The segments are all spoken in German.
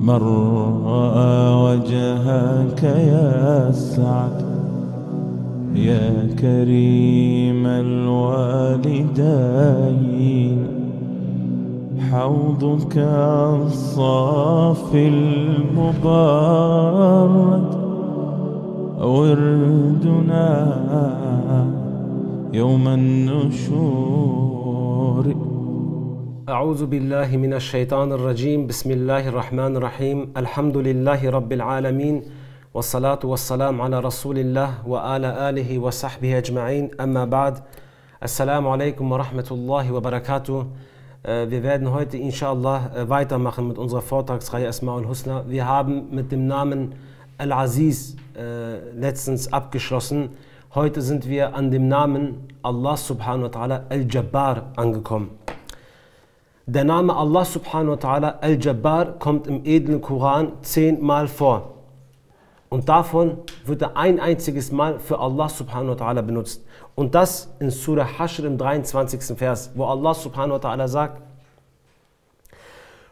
من رأى وجهك يسعد يا كريم الوالدين حوضك الصافي المبارك وردنا يوم النشور. أعوذ بالله من الشيطان الرجيم. بسم الله الرحمن الرحيم. الحمد لله رب العالمين والصلاة والسلام على رسول الله وعلى آله وصحبه أجمعين. أما بعد. Assalamu alaikum wa rahmatullahi wa barakatuh. Wir werden heute inshallah weitermachen mit unserer Vortragsreihe Asma'ul Husna. Wir haben mit dem Namen Al-Aziz letztens abgeschlossen. Heute sind wir an dem Namen Allah subhanahu wa ta'ala Al-Jabbar angekommen. Der Name Allah subhanahu wa ta'ala Al-Jabbar kommt im edlen Koran 10-mal vor. Und davon wird er ein einziges Mal für Allah subhanahu wa ta'ala benutzt. Und das in Surah Hashr im 23. Vers, wo Allah subhanahu wa ta'ala sagt: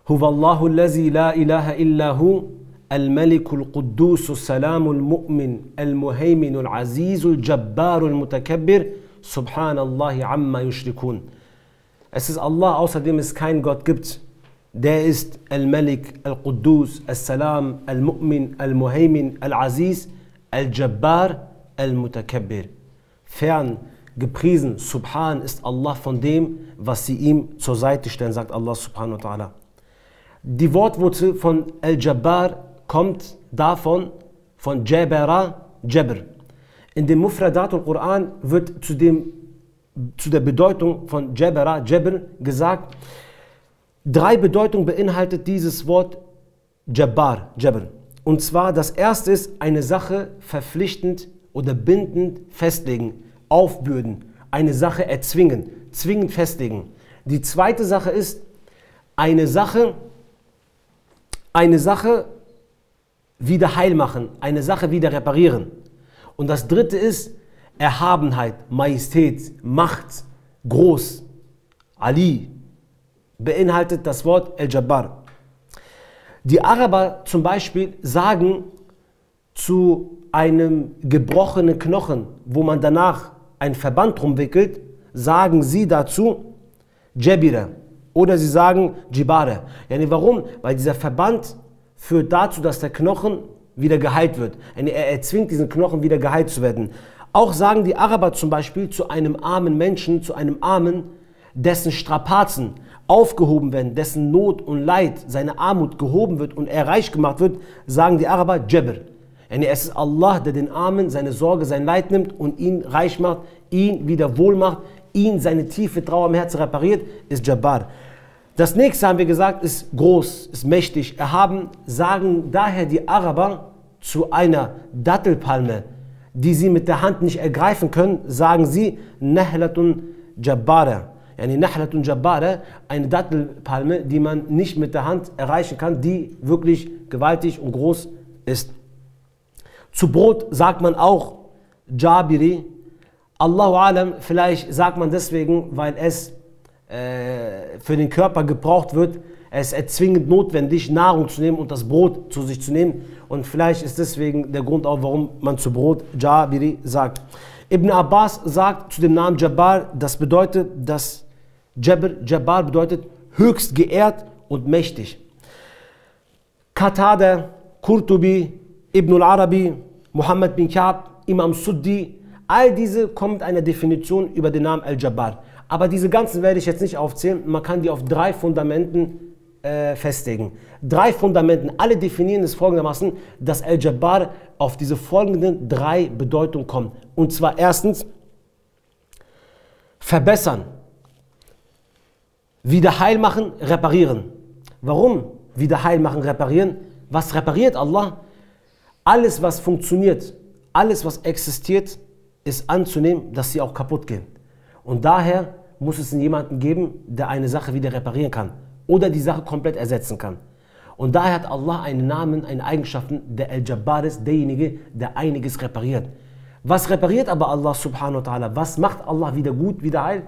Huwallahu allazi la ilaha illahu al-Malikul Quddusus Salamul Mu'min al-Muhayminul Azizul Jabbarul Mutakabbir Subhanallahi amma yushrikun. Es ist Allah, außerdem es keinen Gott gibt. Der ist Al-Malik, Al-Quddus, Al-Salam, Al-Mu'min, Al-Muhaymin, Al-Aziz, Al-Jabbar, Al-Mutakabbir. Fern, gepriesen, Subhan ist Allah von dem, was sie ihm zur Seite stellen, sagt Allah subhanahu wa ta'ala. Die Wortwurzel von Al-Jabbar kommt davon, von Jabara, Jabr. In dem Mufradat al-Quran wird zu der Bedeutung von Jabara, Jabr gesagt: 3 Bedeutungen beinhaltet dieses Wort Jabbar, Jabr. Und zwar, das erste ist, eine Sache verpflichtend oder bindend festlegen, aufbürden, eine Sache erzwingen, zwingend festlegen. Die zweite Sache ist, eine Sache wieder heil machen, eine Sache wieder reparieren. Und das dritte ist Erhabenheit, Majestät, Macht, groß, Ali, beinhaltet das Wort Al-Jabbar. Die Araber zum Beispiel sagen zu einem gebrochenen Knochen, wo man danach ein Verband rumwickelt, sagen sie dazu Jabira oder sie sagen Jibara. Yani warum? Weil dieser Verband führt dazu, dass der Knochen wieder geheilt wird. Yani er erzwingt diesen Knochen wieder geheilt zu werden. Auch sagen die Araber zum Beispiel zu einem armen Menschen, zu einem Armen, dessen Strapazen aufgehoben werden, dessen Not und Leid, seine Armut gehoben wird und er reich gemacht wird, sagen die Araber Jabr. Yani es ist Allah, der den Armen seine Sorge, sein Leid nimmt und ihn reich macht, ihn wieder wohl macht, ihn seine tiefe Trauer im Herzen repariert, ist Jabbar. Das nächste, haben wir gesagt, ist groß, ist mächtig, erhaben, sagen daher die Araber zu einer Dattelpalme, die sie mit der Hand nicht ergreifen können, sagen sie Nahlatun Jabbara. Yani Nahlatun Jabbara, eine Dattelpalme, die man nicht mit der Hand erreichen kann, die wirklich gewaltig und groß ist. Zu Brot sagt man auch Jabiri. Allahu Alam, vielleicht sagt man deswegen, weil es für den Körper gebraucht wird. Es ist erzwingend notwendig, Nahrung zu nehmen und das Brot zu sich zu nehmen. Und vielleicht ist deswegen der Grund auch, warum man zu Brot Jabiri sagt. Ibn Abbas sagt zu dem Namen Jabbar, das bedeutet, dass Jabbar bedeutet höchst geehrt und mächtig. Qatada, Qurtubi, Ibn al-Arabi, Muhammad bin Ka'b, Imam Suddi, all diese kommen mit einer Definition über den Namen Al-Jabbar. Aber diese ganzen werde ich jetzt nicht aufzählen, man kann die auf 3 Fundamenten festlegen. 3 Fundamenten, alle definieren es folgendermaßen, dass Al-Jabbar auf diese folgenden 3 Bedeutungen kommt. Und zwar erstens, verbessern, wieder heil machen, reparieren. Warum wieder heil machen, reparieren? Was repariert Allah? Alles, was funktioniert, alles, was existiert, ist anzunehmen, dass sie auch kaputt gehen. Und daher muss es jemanden geben, der eine Sache wieder reparieren kann oder die Sache komplett ersetzen kann. Und daher hat Allah einen Namen, eine Eigenschaften, der Al-Jabbar ist, derjenige, der einiges repariert. Was repariert aber Allah subhanahu wa ta'ala? Was macht Allah wieder gut, wieder heil?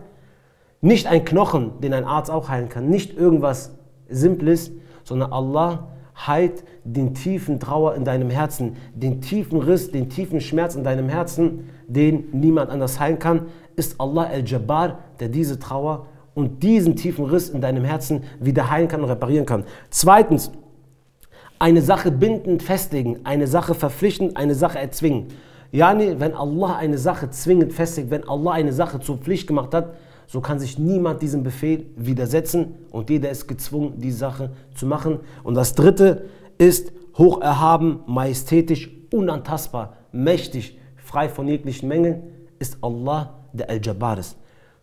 Nicht ein Knochen, den ein Arzt auch heilen kann, nicht irgendwas Simples, sondern Allah heilt den tiefen Trauer in deinem Herzen, den tiefen Riss, den tiefen Schmerz in deinem Herzen, den niemand anders heilen kann, ist Allah Al-Jabbar, der diese Trauer und diesen tiefen Riss in deinem Herzen wieder heilen kann und reparieren kann. Zweitens, eine Sache bindend festlegen, eine Sache verpflichtend, eine Sache erzwingen. Yani, wenn Allah eine Sache zwingend festlegt, wenn Allah eine Sache zur Pflicht gemacht hat, so kann sich niemand diesem Befehl widersetzen und jeder ist gezwungen, die Sache zu machen. Und das dritte ist hoch erhaben, majestätisch, unantastbar, mächtig, frei von jeglichen Mängeln, ist Allah, der Al-Jabbar ist.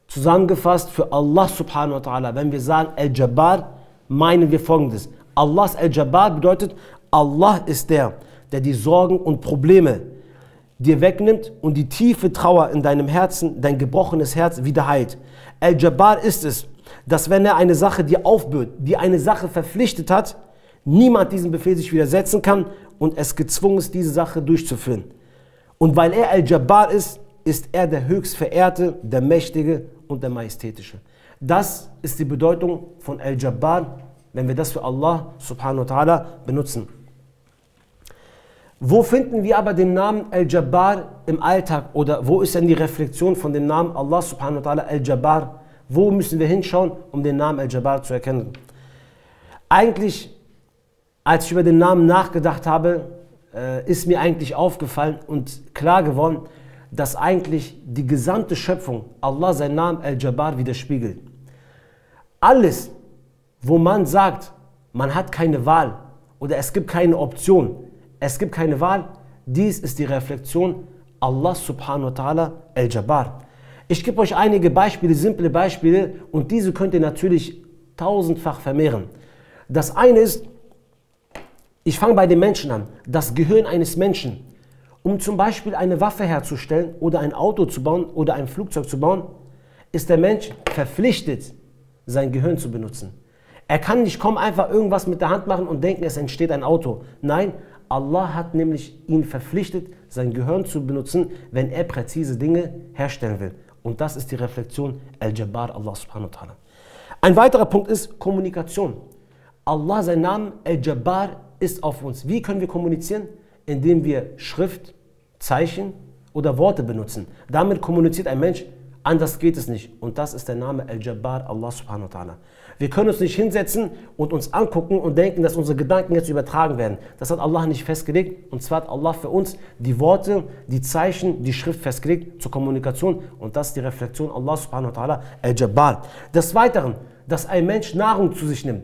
Zusammengefasst für Allah subhanahu wa ta'ala, wenn wir sagen Al-Jabbar, meinen wir folgendes. Allahs Al-Jabbar bedeutet, Allah ist der die Sorgen und Probleme dir wegnimmt und die tiefe Trauer in deinem Herzen, dein gebrochenes Herz wieder heilt. Al-Jabbar ist es, dass wenn er eine Sache dir aufbürdet, die eine Sache verpflichtet hat, niemand diesem Befehl sich widersetzen kann und es gezwungen ist, diese Sache durchzuführen. Und weil er Al-Jabbar ist, ist er der höchst Verehrte, der Mächtige und der Majestätische. Das ist die Bedeutung von Al-Jabbar, wenn wir das für Allah subhanahu wa ta'ala benutzen. Wo finden wir aber den Namen Al-Jabbar im Alltag oder wo ist denn die Reflexion von dem Namen Allah subhanahu wa ta'ala Al-Jabbar? Wo müssen wir hinschauen, um den Namen Al-Jabbar zu erkennen? Eigentlich, als ich über den Namen nachgedacht habe, ist mir eigentlich aufgefallen und klar geworden, dass eigentlich die gesamte Schöpfung Allah seinen Namen Al-Jabbar widerspiegelt. Alles, wo man sagt, man hat keine Wahl oder es gibt keine Option, es gibt keine Wahl, dies ist die Reflexion Allah subhanahu wa ta'ala Al-Jabbar. Ich gebe euch einige Beispiele, simple Beispiele und diese könnt ihr natürlich tausendfach vermehren. Das eine ist, ich fange bei den Menschen an, das Gehirn eines Menschen. Um zum Beispiel eine Waffe herzustellen oder ein Auto zu bauen oder ein Flugzeug zu bauen, ist der Mensch verpflichtet, sein Gehirn zu benutzen. Er kann nicht kaum einfach irgendwas mit der Hand machen und denken, es entsteht ein Auto. Nein, Allah hat nämlich ihn verpflichtet, sein Gehirn zu benutzen, wenn er präzise Dinge herstellen will. Und das ist die Reflexion Al-Jabbar, Allah subhanahu wa ta'ala. Ein weiterer Punkt ist Kommunikation. Allah, sein Name Al-Jabbar ist auf uns. Wie können wir kommunizieren? Indem wir Schrift, Zeichen oder Worte benutzen. Damit kommuniziert ein Mensch, anders geht es nicht. Und das ist der Name Al-Jabbar, Allah subhanahu wa ta'ala. Wir können uns nicht hinsetzen und uns angucken und denken, dass unsere Gedanken jetzt übertragen werden. Das hat Allah nicht festgelegt. Und zwar hat Allah für uns die Worte, die Zeichen, die Schrift festgelegt zur Kommunikation. Und das ist die Reflexion Allah subhanahu wa ta'ala Al-Jabbar. Des Weiteren, dass ein Mensch Nahrung zu sich nimmt,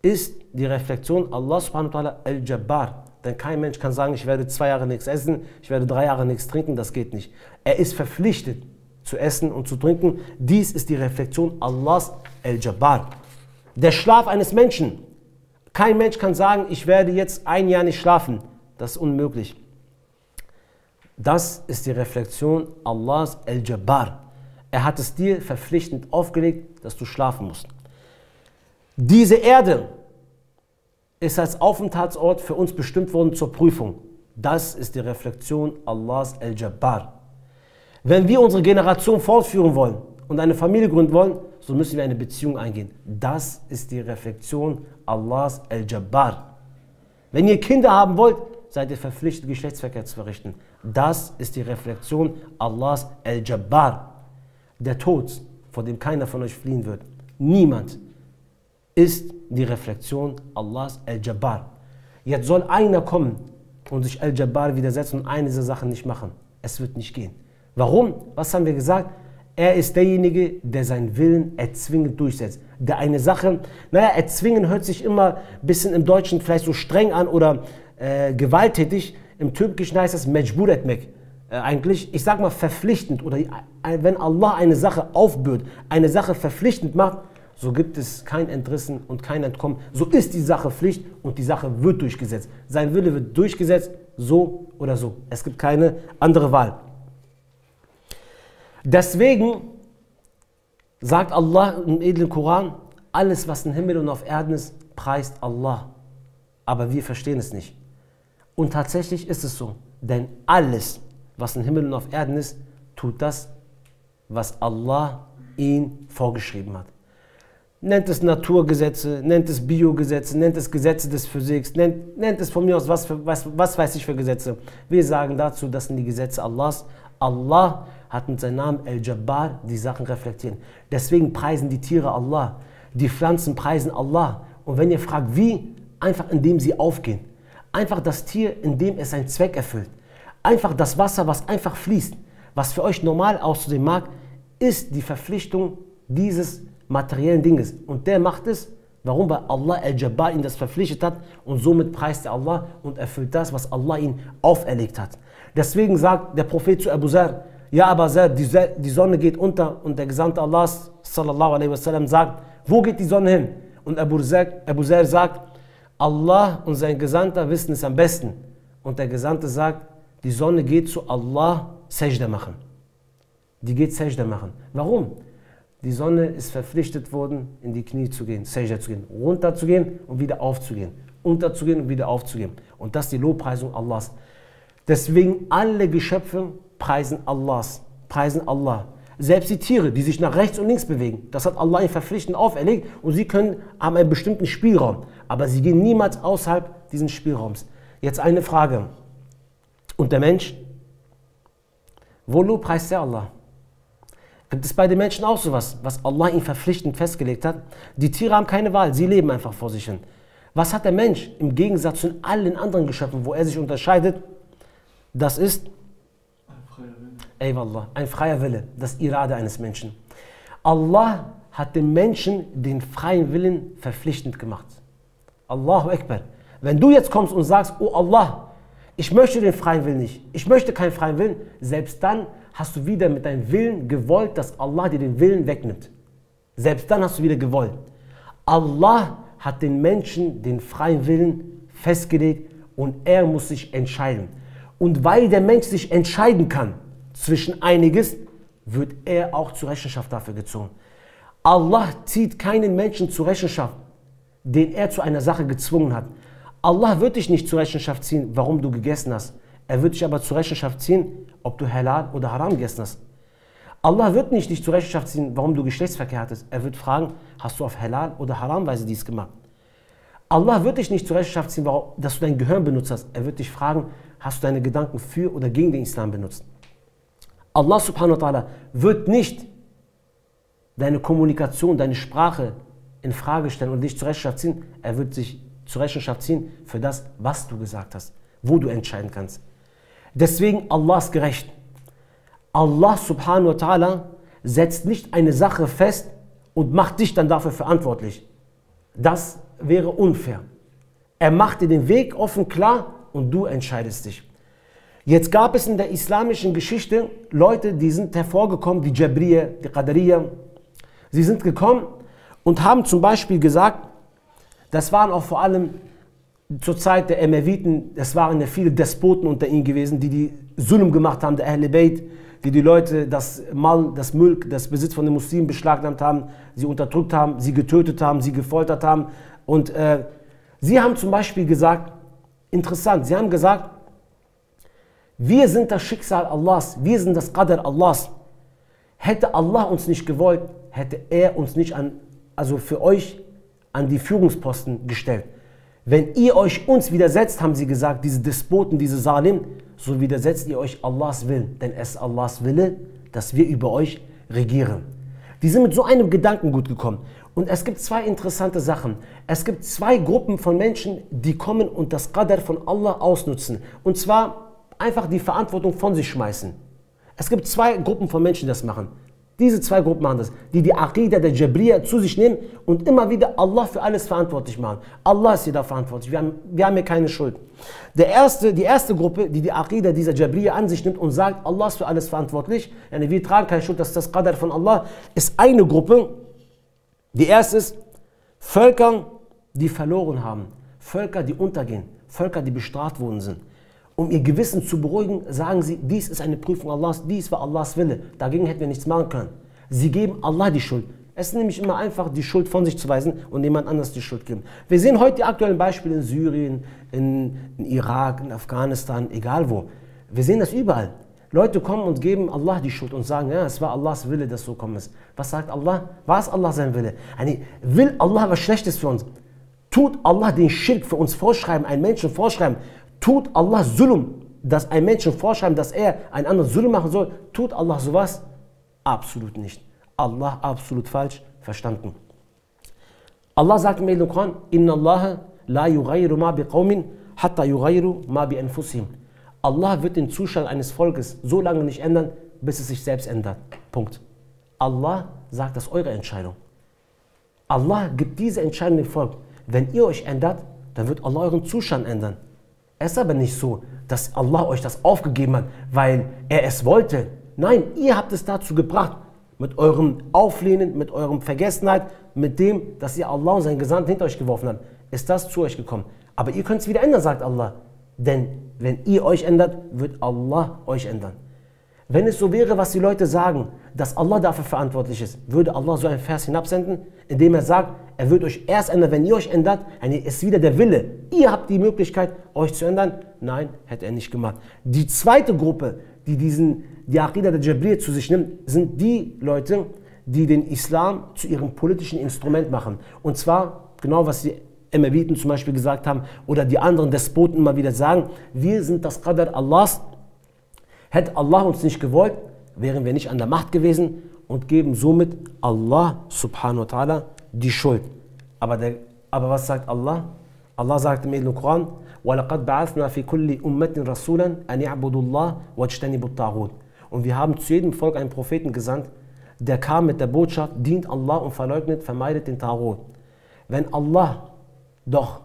ist die Reflexion Allah subhanahu wa ta'ala Al-Jabbar. Denn kein Mensch kann sagen, ich werde 2 Jahre nichts essen, ich werde 3 Jahre nichts trinken, das geht nicht. Er ist verpflichtet zu essen und zu trinken. Dies ist die Reflexion Allahs Al-Jabbar. Der Schlaf eines Menschen. Kein Mensch kann sagen, ich werde jetzt 1 Jahr nicht schlafen. Das ist unmöglich. Das ist die Reflexion Allahs Al-Jabbar. Er hat es dir verpflichtend aufgelegt, dass du schlafen musst. Diese Erde ist als Aufenthaltsort für uns bestimmt worden zur Prüfung. Das ist die Reflexion Allahs Al-Jabbar. Wenn wir unsere Generation fortführen wollen und eine Familie gründen wollen, so müssen wir eine Beziehung eingehen. Das ist die Reflexion Allahs Al-Jabbar. Wenn ihr Kinder haben wollt, seid ihr verpflichtet, Geschlechtsverkehr zu verrichten. Das ist die Reflexion Allahs Al-Jabbar. Der Tod, vor dem keiner von euch fliehen wird, niemand, ist die Reflexion Allahs Al-Jabbar. Jetzt soll einer kommen und sich Al-Jabbar widersetzen und eine dieser Sachen nicht machen. Es wird nicht gehen. Warum? Was haben wir gesagt? Er ist derjenige, der seinen Willen erzwingend durchsetzt. Der eine Sache, erzwingen hört sich immer ein bisschen im Deutschen vielleicht so streng an oder gewalttätig. Im Türkischen heißt es mecbur etmek. Eigentlich, ich sag mal verpflichtend oder wenn Allah eine Sache aufbürdet, eine Sache verpflichtend macht, so gibt es kein Entrissen und kein Entkommen. So ist die Sache Pflicht und die Sache wird durchgesetzt. Sein Wille wird durchgesetzt, so oder so. Es gibt keine andere Wahl. Deswegen sagt Allah im edlen Koran, alles was im Himmel und auf Erden ist, preist Allah. Aber wir verstehen es nicht. Und tatsächlich ist es so. Denn alles, was im Himmel und auf Erden ist, tut das, was Allah ihm vorgeschrieben hat. nennt es Naturgesetze, nennt es Biogesetze, nennt es Gesetze des Physiks, nennt es von mir aus was weiß ich für Gesetze. Wir sagen dazu, das sind die Gesetze Allahs. Allah hat mit seinem Namen El-Jabbar die Sachen reflektieren. Deswegen preisen die Tiere Allah, die Pflanzen preisen Allah. Und wenn ihr fragt, wie? Einfach indem sie aufgehen. Einfach das Tier, indem es seinen Zweck erfüllt. Einfach das Wasser, was einfach fließt, was für euch normal auszusehen mag, ist die Verpflichtung dieses materiellen Dinges. Und der macht es, warum? Weil Allah Al-Jabbar ihn das verpflichtet hat und somit preist er Allah und erfüllt das, was Allah ihn auferlegt hat. Deswegen sagt der Prophet zu Abu Zar, ja Abu Zar, die Sonne geht unter und der Gesandte Allahs sallallahu alaihi wasallam sagt, wo geht die Sonne hin? Und Abu Zar sagt, Allah und sein Gesandter wissen es am besten. Und der Gesandte sagt, die Sonne geht zu Allah Sajda machen. Die geht Sajda machen. Warum? Die Sonne ist verpflichtet worden, in die Knie zu gehen, Sajda zu gehen, runter zu gehen und wieder aufzugehen, unterzugehen und wieder aufzugehen. Und das ist die Lobpreisung Allahs. Deswegen alle Geschöpfe preisen Allahs, preisen Allah. Selbst die Tiere, die sich nach rechts und links bewegen, das hat Allah ihnen verpflichtend auferlegt und sie haben einen bestimmten Spielraum. Aber sie gehen niemals außerhalb dieses Spielraums. Jetzt eine Frage. Und der Mensch? Wo lobpreist er Allah? Gibt es bei den Menschen auch sowas, was Allah ihnen verpflichtend festgelegt hat? Die Tiere haben keine Wahl, sie leben einfach vor sich hin. Was hat der Mensch im Gegensatz zu allen anderen Geschöpfen, wo er sich unterscheidet? Das ist ein freier Wille, das Irade eines Menschen. Allah hat dem Menschen den freien Willen verpflichtend gemacht. Allahu Akbar. Wenn du jetzt kommst und sagst, oh Allah, ich möchte den freien Willen nicht, ich möchte keinen freien Willen, selbst dann hast du wieder mit deinem Willen gewollt, dass Allah dir den Willen wegnimmt. Selbst dann hast du wieder gewollt. Allah hat den Menschen den freien Willen festgelegt und er muss sich entscheiden. Und weil der Mensch sich entscheiden kann zwischen einiges, wird er auch zur Rechenschaft dafür gezogen. Allah zieht keinen Menschen zur Rechenschaft, den er zu einer Sache gezwungen hat. Allah wird dich nicht zur Rechenschaft ziehen, warum du gegessen hast. Er wird dich aber zur Rechenschaft ziehen, ob du halal oder haram gegessen hast. Allah wird nicht dich zur Rechenschaft ziehen, warum du Geschlechtsverkehr hattest. Er wird fragen, hast du auf halal oder haramweise dies gemacht. Allah wird dich nicht zur Rechenschaft ziehen, dass du dein Gehirn benutzt hast. Er wird dich fragen, hast du deine Gedanken für oder gegen den Islam benutzt. Allah subhanahu wa ta'ala wird nicht deine Kommunikation, deine Sprache in Frage stellen und dich zur Rechenschaft ziehen. Er wird sich zur Rechenschaft ziehen für das, was du gesagt hast, wo du entscheiden kannst. Deswegen, Allah ist gerecht. Allah subhanahu wa ta'ala setzt nicht eine Sache fest und macht dich dann dafür verantwortlich. Das wäre unfair. Er macht dir den Weg offen klar und du entscheidest dich. Jetzt gab es in der islamischen Geschichte Leute, die sind hervorgekommen, die Jabriya, die Qadariya. Sie sind gekommen und haben zum Beispiel gesagt, das waren auch vor allem zur Zeit der Emeviten, es waren ja viele Despoten unter ihnen gewesen, die Zulm gemacht haben, der Ahl Bayt, die Leute das Mal, das Mulk, das Besitz von den Muslimen beschlagnahmt haben, sie unterdrückt haben, sie getötet haben, sie gefoltert haben. Und sie haben zum Beispiel gesagt, interessant, sie haben gesagt, wir sind das Schicksal Allahs, wir sind das Qadr Allahs. Hätte Allah uns nicht gewollt, hätte er uns nicht für euch an die Führungsposten gestellt. Wenn ihr euch uns widersetzt, haben sie gesagt, diese Despoten, diese Salim, so widersetzt ihr euch Allahs Willen. Denn es ist Allahs Wille, dass wir über euch regieren. Die sind mit so einem Gedankengut gekommen. Und es gibt zwei interessante Sachen. Es gibt zwei Gruppen von Menschen, die kommen und das Qadr von Allah ausnutzen. Und zwar einfach die Verantwortung von sich schmeißen. Es gibt zwei Gruppen von Menschen, die das machen. Diese zwei Gruppen machen das, die Aqidah der Jabriya zu sich nehmen und immer wieder Allah für alles verantwortlich machen. Allah ist hier da verantwortlich, wir haben hier keine Schuld. Die erste Gruppe, die Aqidah dieser Jabriya an sich nimmt und sagt, Allah ist für alles verantwortlich, wir tragen keine Schuld, das ist das Qadr von Allah, ist eine Gruppe. Die erste ist Völker, die verloren haben, Völker, die untergehen, Völker, die bestraft worden sind. Um ihr Gewissen zu beruhigen, sagen sie, dies ist eine Prüfung Allahs, dies war Allahs Wille. Dagegen hätten wir nichts machen können. Sie geben Allah die Schuld. Es ist nämlich immer einfach, die Schuld von sich zu weisen und jemand anders die Schuld geben. Wir sehen heute die aktuellen Beispiele in Syrien, in Irak, in Afghanistan, egal wo. Wir sehen das überall. Leute kommen und geben Allah die Schuld und sagen, ja, es war Allahs Wille, dass so gekommen ist. Was sagt Allah? War es Allah sein Wille? Will Allah was Schlechtes für uns? Tut Allah den Schirk für uns vorschreiben, einen Menschen vorschreiben? Tut Allah Zulm, dass ein Menschen vorschreiben, dass er einen anderen Zulm machen soll? Tut Allah sowas? Absolut nicht. Allah absolut falsch verstanden. Allah sagt im Koran, Inna Allah la yughayyiru ma biqawmin hatta yughayyiru ma bi anfusihim. Allah wird den Zustand eines Volkes so lange nicht ändern, bis es sich selbst ändert. Punkt. Allah sagt, das ist eure Entscheidung. Allah gibt diese Entscheidung dem Volk. Wenn ihr euch ändert, dann wird Allah euren Zustand ändern. Es ist aber nicht so, dass Allah euch das aufgegeben hat, weil er es wollte. Nein, ihr habt es dazu gebracht. Mit eurem Auflehnen, mit eurem Vergessenheit, mit dem, dass ihr Allah und seinen Gesandten hinter euch geworfen habt, ist das zu euch gekommen. Aber ihr könnt es wieder ändern, sagt Allah. Denn wenn ihr euch ändert, wird Allah euch ändern. Wenn es so wäre, was die Leute sagen, dass Allah dafür verantwortlich ist, würde Allah so einen Vers hinabsenden, in dem er sagt, er wird euch erst ändern, wenn ihr euch ändert. Ist wieder der Wille. Ihr habt die Möglichkeit, euch zu ändern. Nein, hätte er nicht gemacht. Die zweite Gruppe, die Aqida der Jabriyya zu sich nimmt, sind die Leute, die den Islam zu ihrem politischen Instrument machen. Und zwar, genau was die Emeviten zum Beispiel gesagt haben, oder die anderen Despoten immer wieder sagen, wir sind das Qadar Allahs. Hätte Allah uns nicht gewollt, wären wir nicht an der Macht gewesen und geben somit Allah subhanahu wa ta'ala die Schuld. Aber was sagt Allah? Allah sagt im Koran, وَلَقَدْ بَعَثْنَا فِي كُلِّ أُمَّةٍ رَسُولًا أَنْ يَعْبُدُوا اللَّهَ وَاجْتَنِبُوا الطَّاغُوتَ. Und wir haben zu jedem Volk einen Propheten gesandt, der kam mit der Botschaft, dient Allah und verleugnet, vermeidet den Taghut. Wenn Allah doch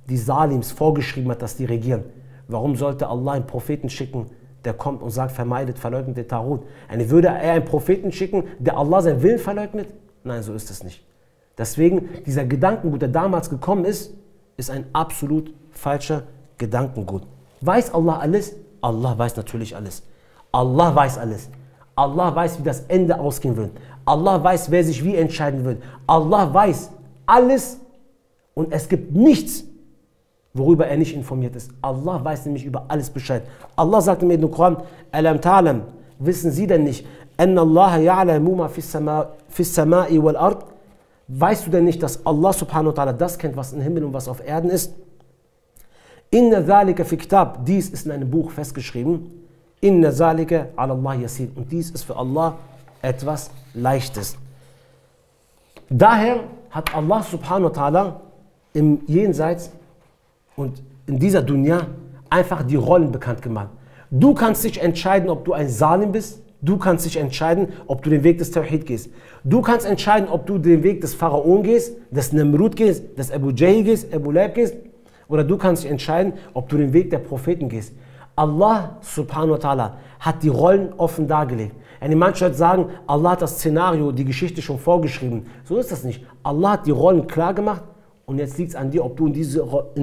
die Salims vorgeschrieben hat, dass die regieren, warum sollte Allah einen Propheten schicken, der kommt und sagt, vermeidet, verleugnet den Taghut? Würde er einen Propheten schicken, der Allah seinen Willen verleugnet? Nein, so ist es nicht. Deswegen, dieser Gedankengut, der damals gekommen ist ein absolut falscher Gedankengut. Weiß Allah alles? Allah weiß natürlich alles. Allah weiß alles. Allah weiß, wie das Ende ausgehen wird. Allah weiß, wer sich wie entscheiden wird. Allah weiß alles und es gibt nichts, worüber er nicht informiert ist. Allah weiß nämlich über alles Bescheid. Allah sagt im Koran, Alam ta'lam, wissen Sie denn nicht, Anna Allah ya'lamu ma fis samai wal ard? Weißt du denn nicht, dass Allah subhanahu wa ta'ala das kennt, was im Himmel und was auf Erden ist? Inna dhalika fi kitab, dies ist in einem Buch festgeschrieben. Inna dhalika ala Allah yasir. Und dies ist für Allah etwas Leichtes. Daher hat Allah subhanahu wa ta'ala im Jenseits und in dieser Dunya einfach die Rollen bekannt gemacht. Du kannst dich entscheiden, ob du ein Salim bist. Du kannst dich entscheiden, ob du den Weg des Tawhid gehst. Du kannst entscheiden, ob du den Weg des Pharaon gehst, des Nemrut gehst, des Abu Jahl gehst, Abu Lahab gehst. Oder du kannst dich entscheiden, ob du den Weg der Propheten gehst. Allah subhanahu wa ta'ala hat die Rollen offen dargelegt. Manche Leute sagen, Allah hat das Szenario, die Geschichte schon vorgeschrieben. So ist das nicht. Allah hat die Rollen klar gemacht und jetzt liegt es an dir, ob du in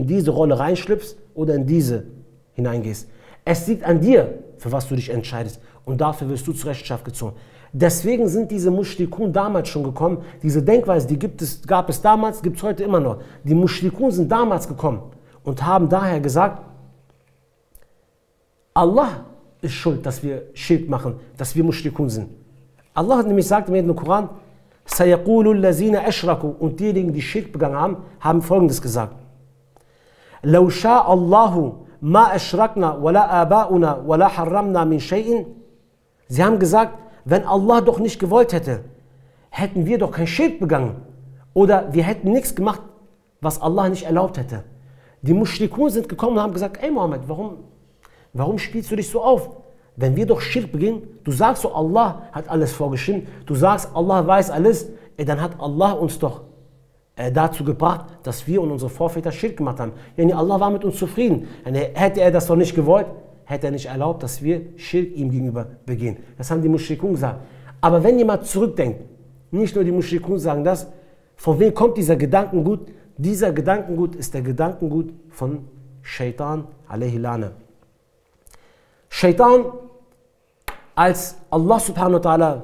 diese Rolle reinschlüpfst oder in diese hineingehst. Es liegt an dir, für was du dich entscheidest. Und dafür wirst du zur Rechenschaft gezogen. Deswegen sind diese Mushrikun damals schon gekommen. Diese Denkweise, die gab es damals, gibt es heute immer noch. Die Mushrikun sind damals gekommen und haben daher gesagt, Allah ist schuld, dass wir Schirk machen, dass wir Mushrikun sind. Allah hat nämlich gesagt im Koran, سَيَقُولُ الَّذِينَ أَشْرَكُوا, und diejenigen, die Schirk begangen haben, haben Folgendes gesagt. لَوْ شَاءَ اللَّهُ مَا أَشْرَكْنَا وَلَا آبَاؤُنَا وَلَا حَرَّمْنَا مِنْ شَيْءٍ. Sie haben gesagt, wenn Allah doch nicht gewollt hätte, hätten wir doch kein Schirk begangen. Oder wir hätten nichts gemacht, was Allah nicht erlaubt hätte. Die Mushrikun sind gekommen und haben gesagt, ey Mohammed, warum spielst du dich so auf? Wenn wir doch Schirk begehen, du sagst so, Allah hat alles vorgeschrieben, du sagst, Allah weiß alles, dann hat Allah uns doch dazu gebracht, dass wir und unsere Vorväter Schirk gemacht haben. Allah war mit uns zufrieden. Hätte er das doch nicht gewollt, hätte er nicht erlaubt, dass wir Schirk ihm gegenüber begehen. Das haben die Mushrikun gesagt. Aber wenn jemand zurückdenkt, nicht nur die Mushrikun sagen das, von wem kommt dieser Gedankengut? Dieser Gedankengut ist der Gedankengut von Shaitan alaihi lana. Shaitan, als Allah subhanahu wa ta'ala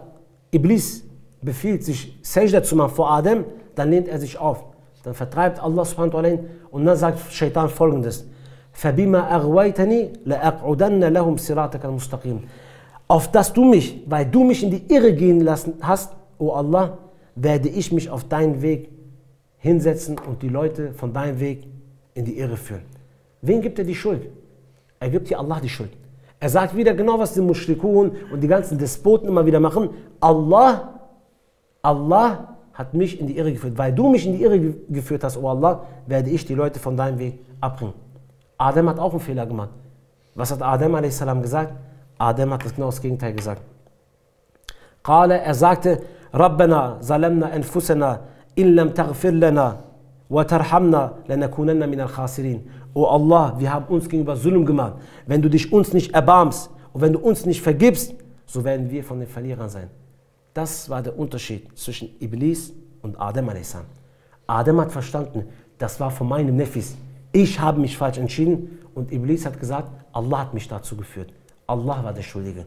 Iblis befiehlt, sich Sajda zu machen vor Adam, dann lehnt er sich auf. Dann vertreibt Allah subhanahu wa ta'ala ihn und dann sagt Shaitan folgendes. فَبِمَا أَغْوَيْتَنِي لَأَقْعُدَنَّ لَهُمْ صِرَاطَكَ الْمُسْتَقِيمِ. Auf dass du mich, weil du mich in die Irre gehen lassen hast, o Allah, werde ich mich auf deinen Weg hinsetzen und die Leute von deinem Weg in die Irre führen. Wen gibt er die Schuld? Er gibt hier Allah die Schuld. Er sagt wieder genau, was die Mushrikun und die ganzen Despoten immer wieder machen. Allah hat mich in die Irre geführt. Weil du mich in die Irre geführt hast, o Allah, werde ich die Leute von deinem Weg abbringen. Adam hat auch einen Fehler gemacht. Was hat Adam a.s. gesagt? Adam hat genau das Gegenteil gesagt. Er sagte, Rabbana zalamna anfusana in lam taghfir lana wa tarhamna lanakunanna min al-khasirin. O Allah, wir haben uns gegenüber Zulm gemacht. Wenn du dich uns nicht erbarmst und wenn du uns nicht vergibst, so werden wir von den Verlierern sein. Das war der Unterschied zwischen Iblis und Adam a.s. Adam hat verstanden, das war von meinem Nefis. Ich habe mich falsch entschieden und Iblis hat gesagt, Allah hat mich dazu geführt. Allah war der Schuldige.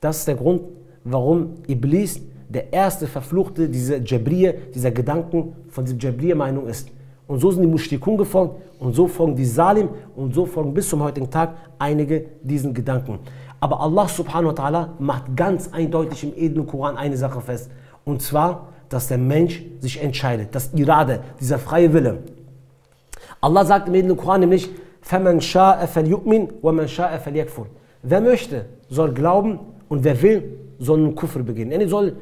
Das ist der Grund, warum Iblis der erste Verfluchte dieser Jabriya, dieser Gedanken von dieser Jabriya-Meinung ist. Und so sind die Mushrikun gefolgt und so folgen die Salim und so folgen bis zum heutigen Tag einige diesen Gedanken. Aber Allah subhanahu wa ta'ala macht ganz eindeutig im edlen Koran eine Sache fest. Und zwar, dass der Mensch sich entscheidet, das Irade, dieser freie Wille. Allah sagt im edlen Koran nämlich, فَمَنْ شَاءَ فَلْيُؤْمِنْ وَمَنْ شَاءَ فَلْيَكْفُرْ. Wer möchte, soll glauben und wer will, soll einen Kufr beginnen. Er soll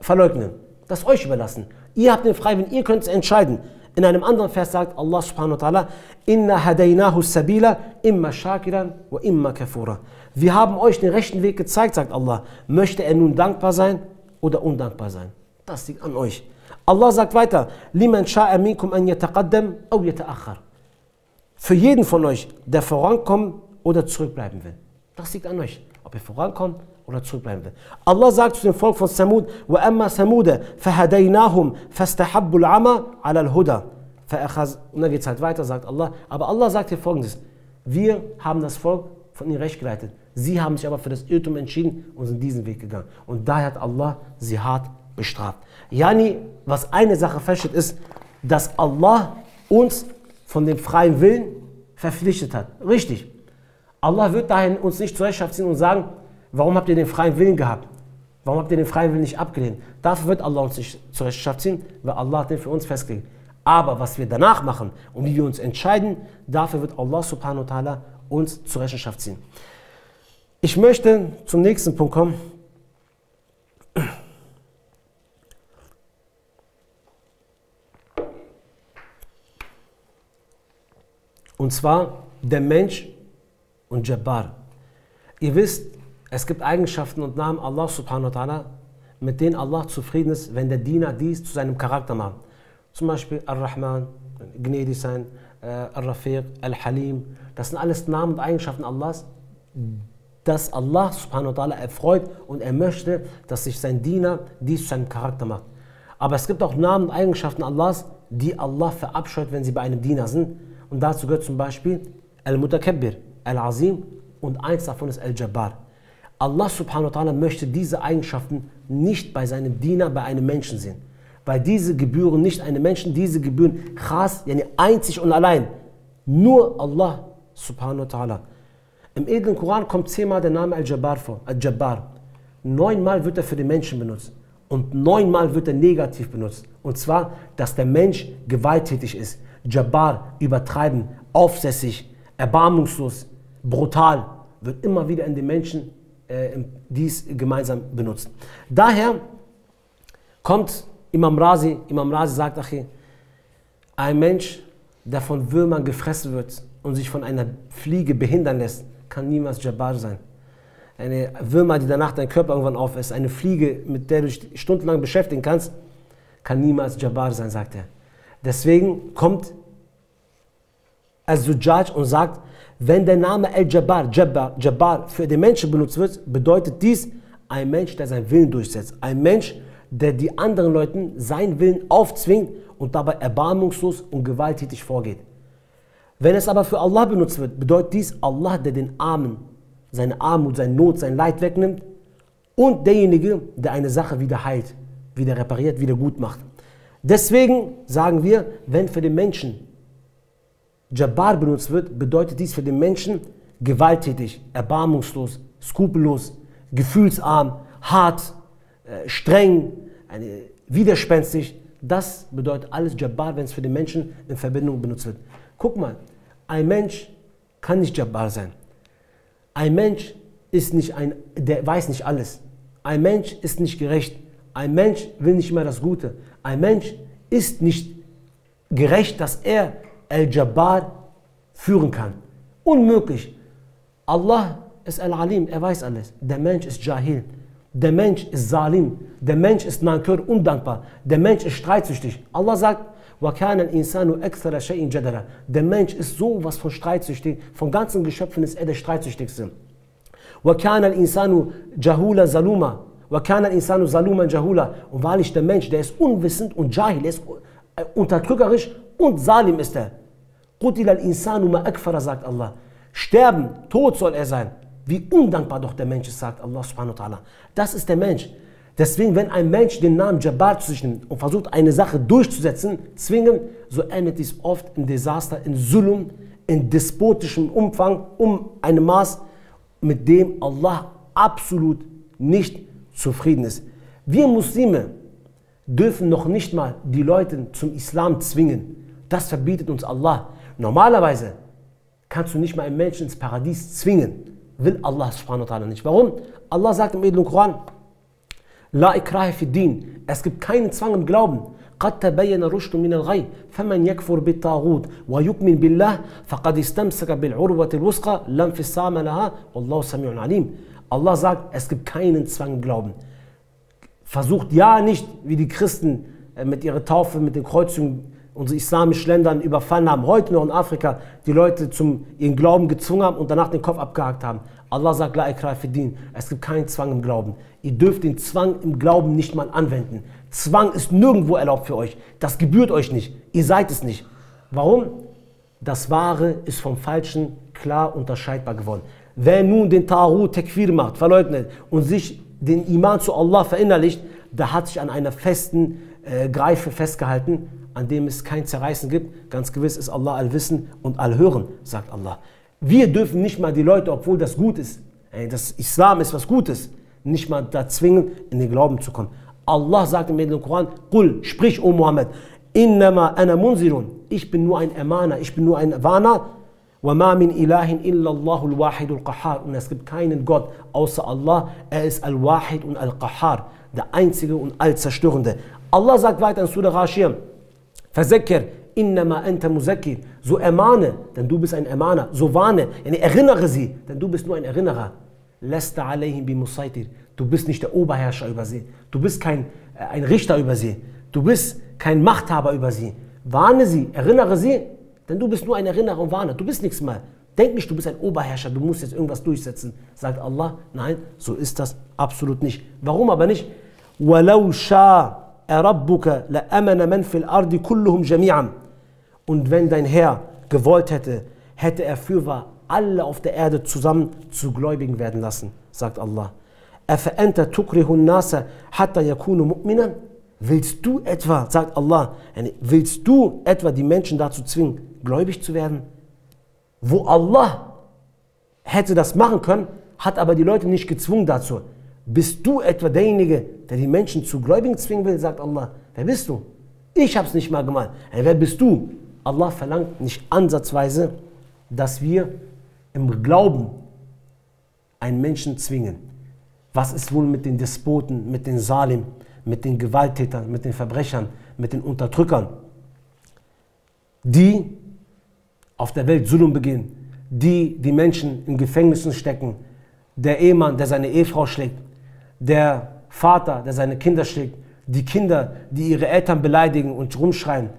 verleugnen. Das ist euch überlassen. Ihr habt den Freiwillen, ihr könnt es entscheiden. In einem anderen Vers sagt Allah subhanahu wa ta'ala, Inna hadaynahu sabila imma shakiran wa imma kafura. Wir haben euch den rechten Weg gezeigt, sagt Allah. Möchte er nun dankbar sein oder undankbar sein? Das liegt an euch. Allah sagt weiter, Liman sha'a minkum an yataqaddam aw yata'akhkhar. Für jeden von euch, der vorankommen oder zurückbleiben will. Das liegt an euch, ob ihr vorankommt oder zurückbleiben will. Allah sagt zu dem Volk von Samud, وَأَمَّا ثَمُودَ فَهَدَيْنَاهُمْ فَاسْتَحَبُّوا الْعَمَى عَلَى الْهُدَى. Und dann geht es halt weiter, sagt Allah. Aber Allah sagt hier Folgendes, wir haben das Volk von ihnen recht geleitet. Sie haben sich aber für das Irrtum entschieden und sind diesen Weg gegangen. Und daher hat Allah sie hart bestraft. Yani, was eine Sache feststeht, ist, dass Allah uns von dem freien Willen verpflichtet hat. Richtig. Allah wird dahin uns nicht zur Rechenschaft ziehen und sagen, warum habt ihr den freien Willen gehabt? Warum habt ihr den freien Willen nicht abgelehnt? Dafür wird Allah uns nicht zur Rechenschaft ziehen, weil Allah hat den für uns festgelegt. Aber was wir danach machen und wie wir uns entscheiden, dafür wird Allah subhanahu wa ta'ala uns zur Rechenschaft ziehen. Ich möchte zum nächsten Punkt kommen. Und zwar der Mensch und Jabbar. Ihr wisst, es gibt Eigenschaften und Namen Allah subhanahu wa ta'ala, mit denen Allah zufrieden ist, wenn der Diener dies zu seinem Charakter macht. Zum Beispiel Ar-Rahman, gnädig sein, Ar-Rafiq, Al-Halim. Das sind alles Namen und Eigenschaften Allahs, dass Allah subhanahu wa ta'ala erfreut und er möchte, dass sich sein Diener dies zu seinem Charakter macht. Aber es gibt auch Namen und Eigenschaften Allahs, die Allah verabscheut, wenn sie bei einem Diener sind. Und dazu gehört zum Beispiel Al-Mutakabbir, Al-Azim und eins davon ist Al-Jabbar. Allah subhanahu wa ta'ala möchte diese Eigenschaften nicht bei seinem Diener, bei einem Menschen sehen. Weil diese gebühren nicht einem Menschen, diese gebühren khas, yani einzig und allein. Nur Allah subhanahu wa ta'ala. Im edlen Koran kommt 10-mal der Name Al-Jabbar vor, Al-Jabbar. 9-mal wird er für den Menschen benutzt und 9-mal wird er negativ benutzt. Und zwar, dass der Mensch gewalttätig ist. Jabbar, übertreiben, aufsässig, erbarmungslos, brutal, wird immer wieder in den Menschen dies gemeinsam benutzt. Daher kommt Imam Razi sagt, ein Mensch, der von Würmern gefressen wird und sich von einer Fliege behindern lässt, kann niemals Jabbar sein. Eine Würmer, die danach dein Körper irgendwann aufisst, eine Fliege, mit der du dich stundenlang beschäftigen kannst, kann niemals Jabbar sein, sagt er. Deswegen kommt Al-Zujjaj und sagt, wenn der Name Al-Jabbar, Jabbar für den Menschen benutzt wird, bedeutet dies ein Mensch, der seinen Willen durchsetzt. Ein Mensch, der die anderen Leuten seinen Willen aufzwingt und dabei erbarmungslos und gewalttätig vorgeht. Wenn es aber für Allah benutzt wird, bedeutet dies Allah, der den Armen seine Armut, seine Not, sein Leid wegnimmt und derjenige, der eine Sache wieder heilt, wieder repariert, wieder gut macht. Deswegen sagen wir, wenn für den Menschen Jabbar benutzt wird, bedeutet dies für den Menschen gewalttätig, erbarmungslos, skrupellos, gefühlsarm, hart, streng, widerspenstig. Das bedeutet alles Jabbar, wenn es für den Menschen in Verbindung benutzt wird. Guck mal, ein Mensch kann nicht Jabbar sein. Ein Mensch ist nicht der weiß nicht alles. Ein Mensch ist nicht gerecht. Ein Mensch will nicht immer das Gute. Ein Mensch ist nicht gerecht, dass er Al-Jabbar führen kann. Unmöglich. Allah ist Al-Alim, er weiß alles. Der Mensch ist Jahil. Der Mensch ist Salim. Der Mensch ist Nankör, undankbar. Der Mensch ist streitsüchtig. Allah sagt, وَكَانَ الْإِنسَانُ أَكْثَرَ شَيْءٍ جَدَلًا. Der Mensch ist sowas von streitsüchtig. Von ganzen Geschöpfen ist er der streitsüchtigste. وَكَانَ الْإِنسَانُ جَهُولًا ظَلُومًا. وَكَانَ الْإِنسَانُ ظَلُومًا جَهُولًا. Und wahrlich, der Mensch, der ist unwissend und Jahil, der ist unterdrückerisch und Salim ist er. قُتِلَ الْإِنسَانُ مَا أَكْفَرَ, sagt Allah. Sterben, tot soll er sein. Wie undankbar doch der Mensch ist, sagt Allah subhanahu wa ta'ala. Das ist der Mensch. Deswegen, wenn ein Mensch den Namen Jabbar zu sich nimmt und versucht, eine Sache durchzusetzen, zwingen, so endet dies oft in Desaster, in Zulum, in despotischem Umfang, um ein Maß, mit dem Allah absolut nicht zufrieden ist. Wir Muslime dürfen noch nicht mal die Leute zum Islam zwingen. Das verbietet uns Allah. Normalerweise kannst du nicht mal einen Menschen ins Paradies zwingen. Will Allah subhanahu wa ta'ala nicht. Warum? Allah sagt im edlen Koran, La ikrahe fi din. Es gibt keinen Zwang im Glauben. قد تبين الرشد من الغي فمن يكفر بالطاغوت ويؤمن بالله فقد استمسك بالعروة الوثقى لا انفصام لها والله سميع عليم. Allah sagt, es gibt keinen Zwang im Glauben. Versucht ja nicht, wie die Christen mit ihrer Taufe, mit den Kreuzungen unsere islamischen Länder überfallen haben, heute noch in Afrika, die Leute zum ihren Glauben gezwungen haben und danach den Kopf abgehakt haben. Allah sagt, La ikrahe fi din. Es gibt keinen Zwang im Glauben. Ihr dürft den Zwang im Glauben nicht mal anwenden. Zwang ist nirgendwo erlaubt für euch. Das gebührt euch nicht. Ihr seid es nicht. Warum? Das Wahre ist vom Falschen klar unterscheidbar geworden. Wer nun den Taghut Tekfir macht, verleugnet und sich den Iman zu Allah verinnerlicht, der hat sich an einer festen Greife festgehalten, an dem es kein Zerreißen gibt. Ganz gewiss ist Allah Allwissen und Allhören, sagt Allah. Wir dürfen nicht mal die Leute, obwohl das gut ist, das Islam ist was Gutes, nicht mal da zwingen, in den Glauben zu kommen. Allah sagt im Heiligen Koran, Qul, sprich, O Muhammad, innama ana munzirun, ich bin nur ein Ermahner, ich bin nur ein Warner, wa ma min ilahin illa Allahul Wahidul Qahhar, und es gibt keinen Gott außer Allah, er ist Al-Wahid und Al-Qahhar, der Einzige und Allzerstörende. Allah sagt weiter in Surah Ghashiyah, Fazakir, innama anta muzakkir, so ermahne, denn du bist ein Ermahner, so warne, erinnere sie, denn du bist nur ein Erinnerer. Lasta alayhim bimusaitir, du bist nicht der Oberherrscher über sie, du bist kein ein Richter über sie, du bist kein Machthaber über sie. Warne sie, erinnere sie, denn du bist nur ein Erinnerer und Warner, du bist nichts mehr. Denk nicht, du bist ein Oberherrscher, du musst jetzt irgendwas durchsetzen. Sagt Allah, nein, so ist das absolut nicht. Warum aber nicht? وَلَوْ شَاءَ رَبُّكَ لَأَمَنَ مَنْ فِي الْأَرْضِ كُلُّهُمْ جَمِيعًا. Und wenn dein Herr gewollt hätte, hätte er fürwahr alle auf der Erde zusammen zu Gläubigen werden lassen, sagt Allah. أَفَأَنْتَ تُكْرِهُ النَّاسَ حَتَّى يَكُونُوا مُؤْمِنًا. Willst du etwa, sagt Allah, willst du etwa die Menschen dazu zwingen, gläubig zu werden? Wo Allah hätte das machen können, hat aber die Leute nicht gezwungen dazu. Bist du etwa derjenige, der die Menschen zu Gläubigen zwingen will, sagt Allah. Wer bist du? Ich habe es nicht mal gemacht. Wer bist du? Allah verlangt nicht ansatzweise, dass wir im Glauben einen Menschen zwingen. Was ist wohl mit den Despoten, mit den Salim, mit den Gewalttätern, mit den Verbrechern, mit den Unterdrückern, die auf der Welt Zulum begehen, die die Menschen in Gefängnissen stecken, der Ehemann, der seine Ehefrau schlägt, der Vater, der seine Kinder schlägt, die Kinder, die ihre Eltern beleidigen und rumschreien,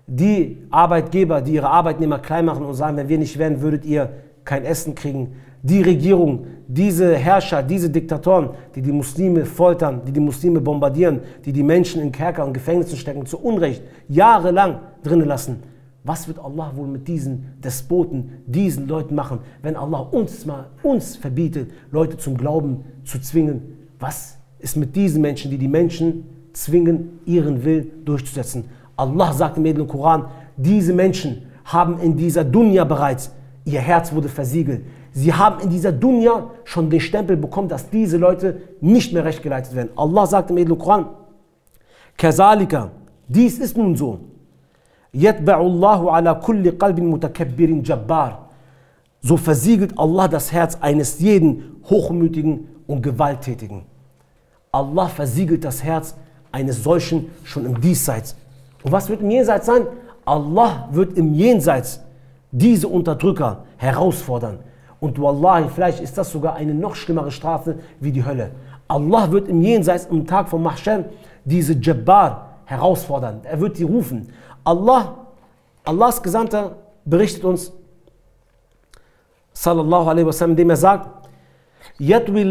die Arbeitgeber, die ihre Arbeitnehmer klein machen und sagen, wenn wir nicht wären, würdet ihr kein Essen kriegen, die Regierung, diese Herrscher, diese Diktatoren, die die Muslime foltern, die die Muslime bombardieren, die die Menschen in Kerker und Gefängnissen stecken, zu Unrecht jahrelang drinnen lassen. Was wird Allah wohl mit diesen Despoten, diesen Leuten machen, wenn Allah uns verbietet, Leute zum Glauben zu zwingen? Was ist mit diesen Menschen, die die Menschen zwingen, ihren Willen durchzusetzen? Allah sagt im edlen Koran, diese Menschen haben in dieser Dunya bereits, ihr Herz wurde versiegelt. Sie haben in dieser Dunya schon den Stempel bekommen, dass diese Leute nicht mehr recht geleitet werden. Allah sagt im edlen Koran, Kazalika, dies ist nun so. Yatba'ullahu ala kulli qalbin mutakabbirin jabbar. So versiegelt Allah das Herz eines jeden Hochmütigen und Gewalttätigen. Allah versiegelt das Herz eines solchen schon im Diesseits. Und was wird im Jenseits sein? Allah wird im Jenseits diese Unterdrücker herausfordern. Und wallahi, vielleicht ist das sogar eine noch schlimmere Strafe wie die Hölle. Allah wird im Jenseits, am Tag vom Mahshar, diese Jabbar herausfordern. Er wird die rufen. Allahs Gesandter berichtet uns, sallallahu alaihi wasallam, indem er sagt, يطوي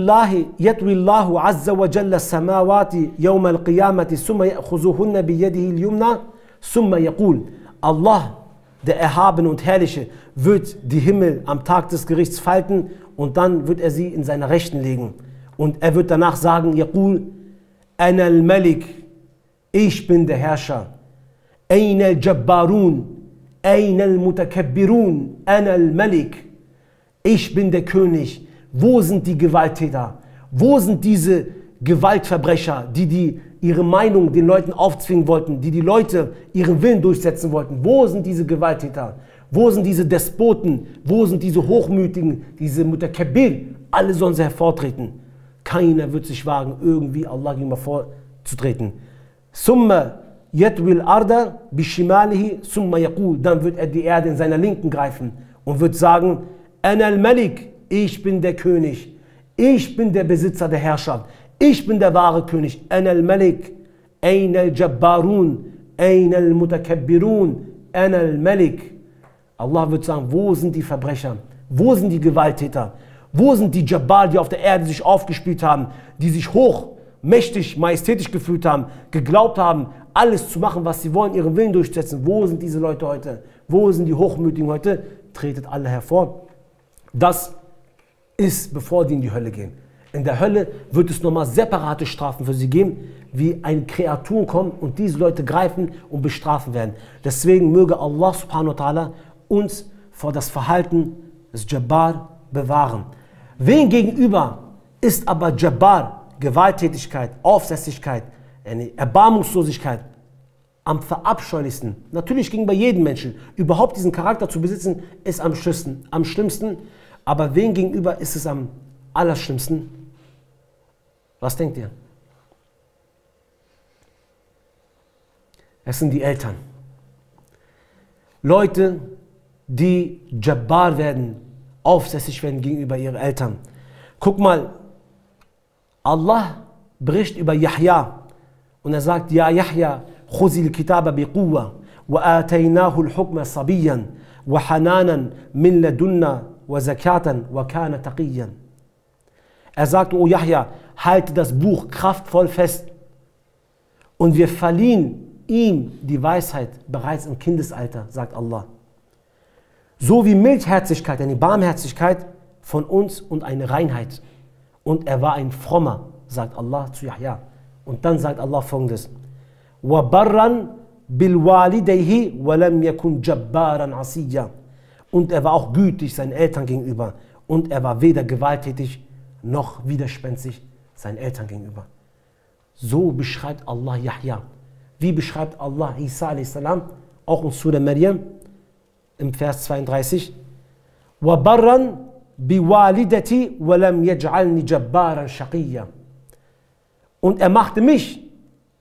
الله عز وجل السماوات يوم القيامة ثم يأخذهن بيده اليمنى ثم يقول Allah, der Erhabene und Herrliche, wird die Himmel am Tag des Gerichts falten und dann wird er sie in seine Rechten legen. Und er wird danach sagen, يقول أنا الملك, ich bin der Herrscher. أين الجبارون, أين المتكبرون, أنا الملك, ich bin der König. Wo sind die Gewalttäter? Wo sind diese Gewaltverbrecher, die ihre Meinung den Leuten aufzwingen wollten, die Leute ihren Willen durchsetzen wollten? Wo sind diese Gewalttäter? Wo sind diese Despoten? Wo sind diese Hochmütigen, diese Mutakabbir? Alle sollen sie hervortreten. Keiner wird sich wagen, irgendwie Allah gegenüber vorzutreten. Summa yatwil arda bishimalihi summa yaqul. Dann wird er die Erde in seiner Linken greifen und wird sagen, Ana al-Malik, ich bin der König, ich bin der Besitzer der Herrschaft, ich bin der wahre König. Ana al-Malik, Aina al-Jabbarun, Aina al-Mutakabbirun, Ana al-Malik. Allah wird sagen, wo sind die Verbrecher, wo sind die Gewalttäter, wo sind die Jabbar, die auf der Erde sich aufgespielt haben, die sich hoch, mächtig, majestätisch gefühlt haben, geglaubt haben, alles zu machen, was sie wollen, ihren Willen durchzusetzen. Wo sind diese Leute heute? Wo sind die Hochmütigen heute? Tretet alle hervor. Das ist, bevor die in die Hölle gehen. In der Hölle wird es nochmal separate Strafen für sie geben, wie ein Kreaturen kommen und diese Leute greifen und bestrafen werden. Deswegen möge Allah subhanahu wa ta'ala uns vor das Verhalten des Jabbar bewahren. Wem gegenüber ist aber Jabbar, Gewalttätigkeit, Aufsässigkeit, eine Erbarmungslosigkeit am verabscheulichsten? Natürlich gegenüber jedem Menschen. Überhaupt diesen Charakter zu besitzen, ist am schlimmsten. Aber wem gegenüber ist es am allerschlimmsten? Was denkt ihr? Es sind die Eltern. Leute, die Jabbar werden, aufsässig werden gegenüber ihren Eltern. Guck mal, Allah berichtet über Yahya und er sagt, Ja Yahya, khuzil kitaba biquwa wa ataynahu al-hukma sabiyan wa hananan min ladunna wa zakatan wa kana taqiyan. Er sagt, O Yahya, halte das Buch kraftvoll fest und wir verliehen ihm die Weisheit bereits im Kindesalter, sagt Allah. So wie Mildherzigkeit, eine Barmherzigkeit von uns und eine Reinheit. Und er war ein Frommer, sagt Allah zu Yahya. Und dann sagt Allah folgendes: وَبَرًّا بِالْوَالِدَيْهِ وَلَمْ يَكُنْ جَبَّارًا عَصِيًّا. Und er war auch gütig seinen Eltern gegenüber. Und er war weder gewalttätig noch widerspenstig seinen Eltern gegenüber. So beschreibt Allah Yahya. Wie beschreibt Allah Isa a.s. auch in Surah Maryam im Vers 32? وَبَرًّا بِوَالِدَتِي وَلَمْ يَجْعَلْنِ جَبَّارًا شَقِيًّا. Und er machte mich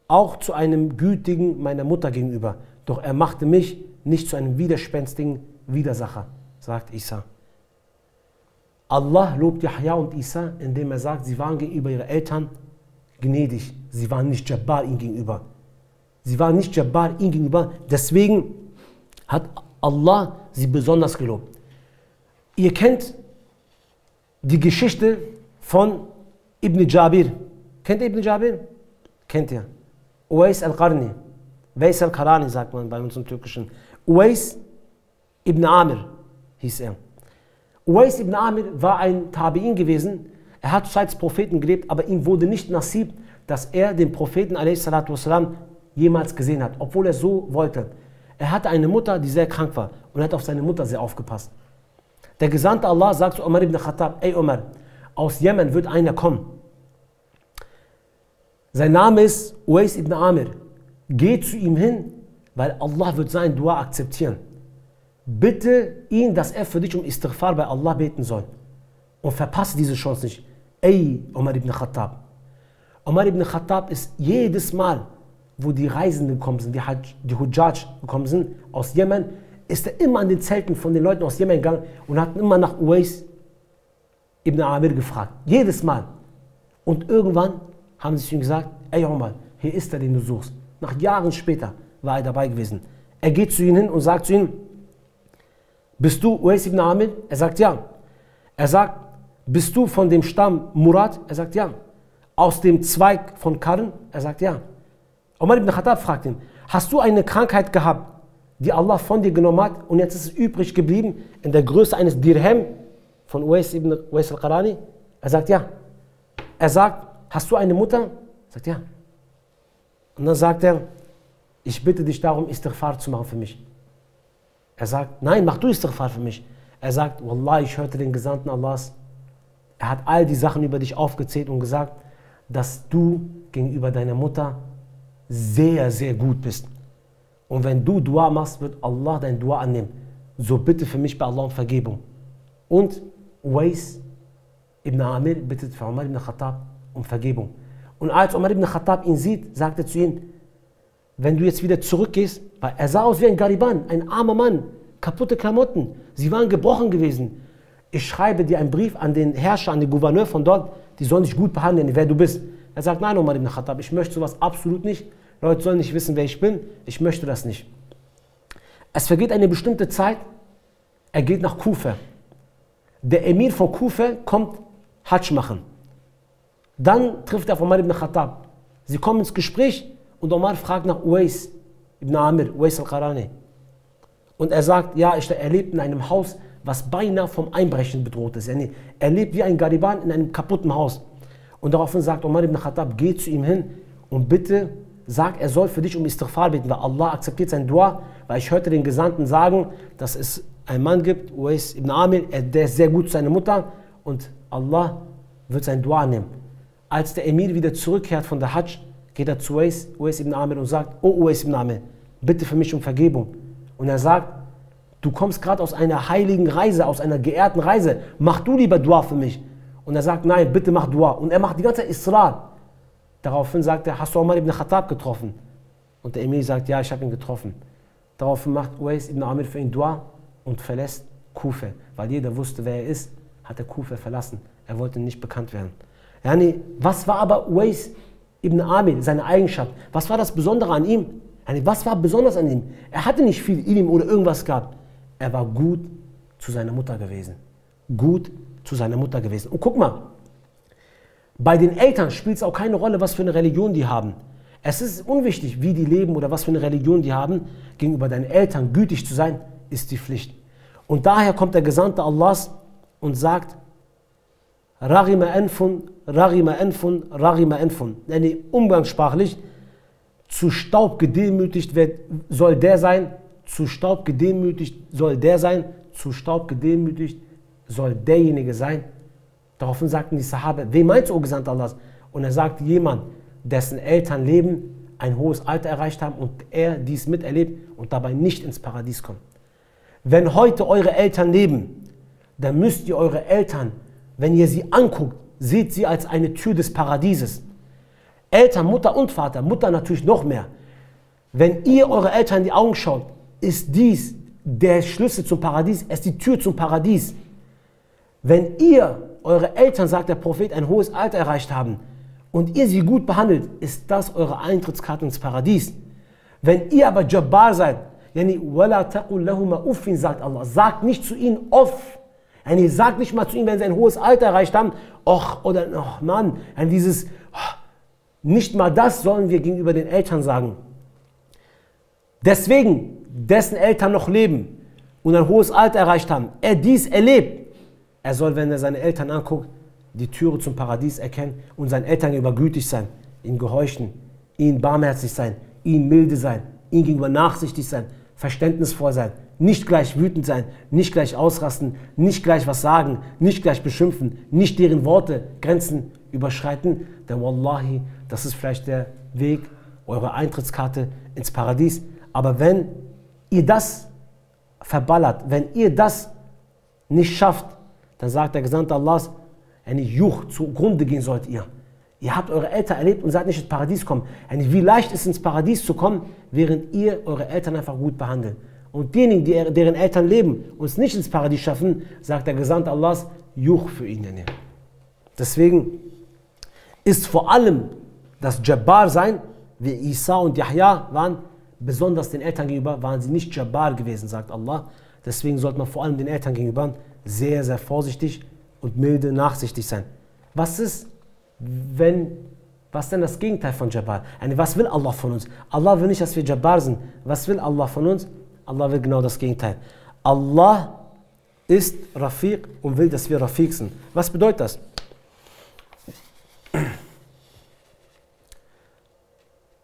auch zu einem gütigen meiner Mutter gegenüber. Doch er machte mich nicht zu einem widerspenstigen Widersacher, sagt Isa. Allah lobt Yahya und Isa, indem er sagt, sie waren gegenüber ihren Eltern gnädig. Sie waren nicht Jabbar ihm gegenüber. Sie waren nicht Jabbar ihm gegenüber. Deswegen hat Allah sie besonders gelobt. Ihr kennt die Geschichte von Ibn Jabir. Kennt ihr Ibn Jabir? Kennt ihr? Uwais al-Qarni. Uwais al-Qarani sagt man bei uns im Türkischen. Uwais ibn Amir hieß er. Uwais ibn Amir war ein Tabi'in gewesen. Er hat zur Zeit des Propheten gelebt, aber ihm wurde nicht nasib, dass er den Propheten a.s. jemals gesehen hat, obwohl er so wollte. Er hatte eine Mutter, die sehr krank war und hat auf seine Mutter sehr aufgepasst. Der Gesandte Allah sagt zu Umar ibn Khattab, ey Umar, aus Jemen wird einer kommen. Sein Name ist Uwais ibn Amir. Geh zu ihm hin, weil Allah wird sein Dua akzeptieren. Bitte ihn, dass er für dich um Istighfar bei Allah beten soll. Und verpasse diese Chance nicht. Ey Umar ibn Khattab. Umar ibn Khattab ist jedes Mal, wo die Reisenden gekommen sind, die Hujjaj gekommen sind aus Jemen, ist er immer an den Zelten von den Leuten aus Jemen gegangen und hat immer nach Uwais ibn Amir gefragt. Jedes Mal. Und irgendwann haben sie zu ihm gesagt, ey Umar, hier ist er, den du suchst. Nach Jahren später war er dabei gewesen. Er geht zu ihm hin und sagt zu ihm, bist du Uwais ibn Amir? Er sagt ja. Er sagt, bist du von dem Stamm Murad? Er sagt ja. Aus dem Zweig von Karn? Er sagt ja. Umar ibn Khattab fragt ihn, hast du eine Krankheit gehabt, die Allah von dir genommen hat und jetzt ist es übrig geblieben in der Größe eines Dirhem von Uwais al-Qarani? Er sagt ja. Er sagt, hast du eine Mutter? Er sagt ja. Und dann sagt er, ich bitte dich darum, Istighfar zu machen für mich. Er sagt, nein, mach du Istighfar für mich. Er sagt, Wallah, ich hörte den Gesandten Allahs. Er hat all die Sachen über dich aufgezählt und gesagt, dass du gegenüber deiner Mutter sehr, sehr gut bist. Und wenn du Dua machst, wird Allah dein Dua annehmen. So bitte für mich bei Allah um Vergebung. Und Uwais ibn Amir bittet für Umar ibn Khattab um Vergebung. Und als Umar ibn Khattab ihn sieht, sagt er zu ihm, wenn du jetzt wieder zurückgehst, weil er sah aus wie ein Gariban, ein armer Mann, kaputte Klamotten, sie waren gebrochen gewesen. Ich schreibe dir einen Brief an den Herrscher, an den Gouverneur von dort, die sollen dich gut behandeln, wer du bist. Er sagt, nein, Umar ibn Khattab, ich möchte sowas absolut nicht. Leute sollen nicht wissen, wer ich bin. Ich möchte das nicht. Es vergeht eine bestimmte Zeit. Er geht nach Kufa. Der Emir von Kufa kommt Hajj machen. Dann trifft er auf Umar ibn Khattab. Sie kommen ins Gespräch und Umar fragt nach Uwais ibn Amir, Uwais al-Qarani. Und er sagt, ja, er lebt in einem Haus, was beinahe vom Einbrechen bedroht ist. Er lebt wie ein Gariban in einem kaputten Haus. Und daraufhin sagt Umar ibn Khattab, geh zu ihm hin und bitte sag, er soll für dich um Istighfar beten, weil Allah akzeptiert sein Dua, weil ich hörte den Gesandten sagen, dass es einen Mann gibt, Uwais ibn Amir, der ist sehr gut zu seiner Mutter und Allah wird sein Dua nehmen. Als der Emir wieder zurückkehrt von der Hajj, geht er zu Uwais ibn Amir und sagt, oh Uwais ibn Amir, bitte für mich um Vergebung. Und er sagt, du kommst gerade aus einer heiligen Reise, aus einer geehrten Reise, mach du lieber Dua für mich. Und er sagt, nein, bitte mach Dua. Und er macht die ganze Zeit Israr. Daraufhin sagt er, hast du Umar ibn Khattab getroffen? Und der Emir sagt, ja, ich habe ihn getroffen. Daraufhin macht Uwais ibn Amir für ihn Dua und verlässt Kufa. Weil jeder wusste, wer er ist, hat er Kufa verlassen. Er wollte nicht bekannt werden. Yani, was war aber Uwais ibn Amir, seine Eigenschaft? Was war das Besondere an ihm? Yani, was war besonders an ihm? Er hatte nicht viel Ilm oder irgendwas gehabt. Er war gut zu seiner Mutter gewesen. Gut zu seiner Mutter gewesen. Und guck mal, bei den Eltern spielt es auch keine Rolle, was für eine Religion die haben. Es ist unwichtig, wie die leben oder was für eine Religion die haben. Gegenüber deinen Eltern gütig zu sein, ist die Pflicht. Und daher kommt der Gesandte Allahs und sagt, Raghima Anfun, Raghima Anfun, Raghima Anfun. Umgangssprachlich, zu Staub gedemütigt soll der sein, zu Staub gedemütigt soll der sein, zu Staub gedemütigt soll derjenige sein. Daraufhin sagten die Sahabe, wen meinst du, O Gesandter Allahs? Und er sagt, jemand, dessen Eltern leben, ein hohes Alter erreicht haben und er dies miterlebt und dabei nicht ins Paradies kommt. Wenn heute eure Eltern leben, dann müsst ihr eure Eltern, wenn ihr sie anguckt, seht sie als eine Tür des Paradieses. Eltern, Mutter und Vater, Mutter natürlich noch mehr. Wenn ihr eure Eltern in die Augen schaut, ist dies der Schlüssel zum Paradies, es ist die Tür zum Paradies. Wenn ihr eure Eltern, sagt der Prophet, ein hohes Alter erreicht haben und ihr sie gut behandelt, ist das eure Eintrittskarte ins Paradies. Wenn ihr aber Jabbar seid, wala taqul lahuma uffin, sagt Allah, sagt nicht zu ihnen off. Sagt nicht mal zu ihnen, wenn sie ein hohes Alter erreicht haben, och oder och Mann, nicht mal das sollen wir gegenüber den Eltern sagen. Deswegen, dessen Eltern noch leben und ein hohes Alter erreicht haben, er dies erlebt, er soll, wenn er seine Eltern anguckt, die Türe zum Paradies erkennen und seinen Eltern gegenüber gütig sein, ihnen gehorchen, ihnen barmherzig sein, ihnen milde sein, ihnen gegenüber nachsichtig sein, verständnisvoll sein, nicht gleich wütend sein, nicht gleich ausrasten, nicht gleich was sagen, nicht gleich beschimpfen, nicht deren Worte, Grenzen überschreiten, denn Wallahi, das ist vielleicht der Weg, eure Eintrittskarte ins Paradies. Aber wenn ihr das verballert, wenn ihr das nicht schafft, dann sagt der Gesandte Allahs, Juch, zugrunde gehen sollt ihr. Ihr habt eure Eltern erlebt und seid nicht ins Paradies gekommen. Wie leicht ist es, ins Paradies zu kommen, während ihr eure Eltern einfach gut behandelt. Und diejenigen, deren Eltern leben und es nicht ins Paradies schaffen, sagt der Gesandte Allahs, Juch für ihn. Deswegen ist vor allem das Jabbar-Sein, wie Isa und Yahya waren, besonders den Eltern gegenüber, waren sie nicht Jabbar gewesen, sagt Allah. Deswegen sollte man vor allem den Eltern gegenüber sehr, sehr vorsichtig und milde, nachsichtig sein. Was denn das Gegenteil von Jabbar? Was will Allah von uns? Allah will nicht, dass wir Jabbar sind. Was will Allah von uns? Allah will genau das Gegenteil. Allah ist Rafiq und will, dass wir Rafiq sind. Was bedeutet das?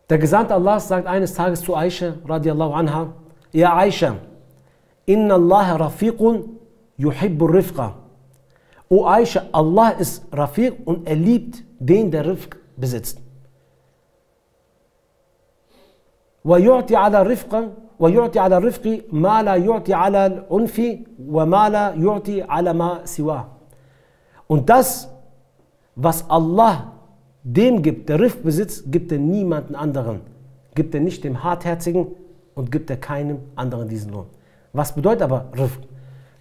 Der Gesandte Allah sagt eines Tages zu Aisha, radiallahu anha, Ja Aisha, Inna Allah Rafiqun yuhibbu rifqa. O Aisha, Allah ist Rafiq und er liebt den, der Rifq besitzt. وَيُعْتِ عَلَى الرِّفْقِ مَا لَا يُعْتِ عَلَى الْعُنْفِ وَمَا لَا يُعْتِ عَلَى مَا سِوَاهُ. Und das, was Allah dem gibt, der Rifq besitzt, gibt er niemanden anderen. Gibt er nicht dem Hartherzigen und gibt er keinem anderen diesen Lohn. Was bedeutet aber Rifq?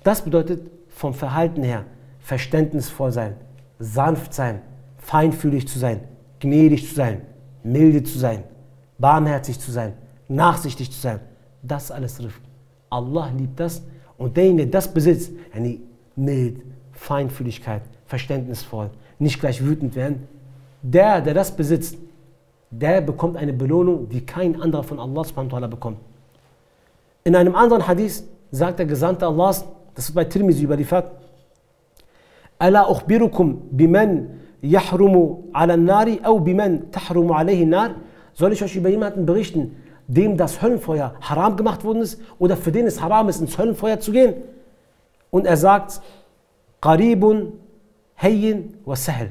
Das bedeutet vom Verhalten her verständnisvoll sein, sanft sein, feinfühlig zu sein, gnädig zu sein, milde zu sein, barmherzig zu sein, nachsichtig zu sein. Das ist alles Rifq. Allah liebt das und derjenige, der das besitzt, mild, Feinfühligkeit, verständnisvoll, nicht gleich wütend werden, der das besitzt, der bekommt eine Belohnung, die kein anderer von Allah subhanahu wa ta'ala bekommt. In einem anderen Hadith sagt der Gesandte Allahs, das ist bei Tirmizi überliefert, Ala ukhbirukum biman yahrumu ala nari au biman tahrumu alayhi nar. Soll ich euch über jemanden berichten, dem das Höllenfeuer haram gemacht worden ist oder für den es haram ist, ins Höllenfeuer zu gehen? Und er sagt, Qaribun, Hayyin wa Sahl.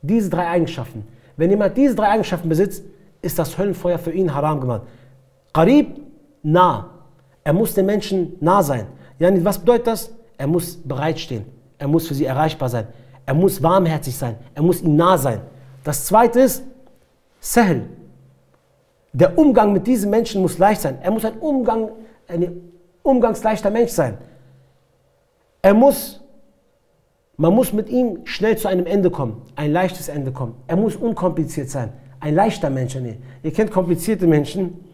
Diese drei Eigenschaften. Wenn jemand diese drei Eigenschaften besitzt, ist das Höllenfeuer für ihn haram gemacht. Qarib, nah. Er muss den Menschen nah sein. Was bedeutet das? Er muss bereitstehen. Er muss für sie erreichbar sein. Er muss warmherzig sein. Er muss ihnen nah sein. Das zweite ist Sahl. Der Umgang mit diesen Menschen muss leicht sein. Er muss ein umgangsleichter Mensch sein. Man muss mit ihm schnell zu einem Ende kommen, ein leichtes Ende kommen. Er muss unkompliziert sein, ein leichter Mensch. Ihr kennt komplizierte Menschen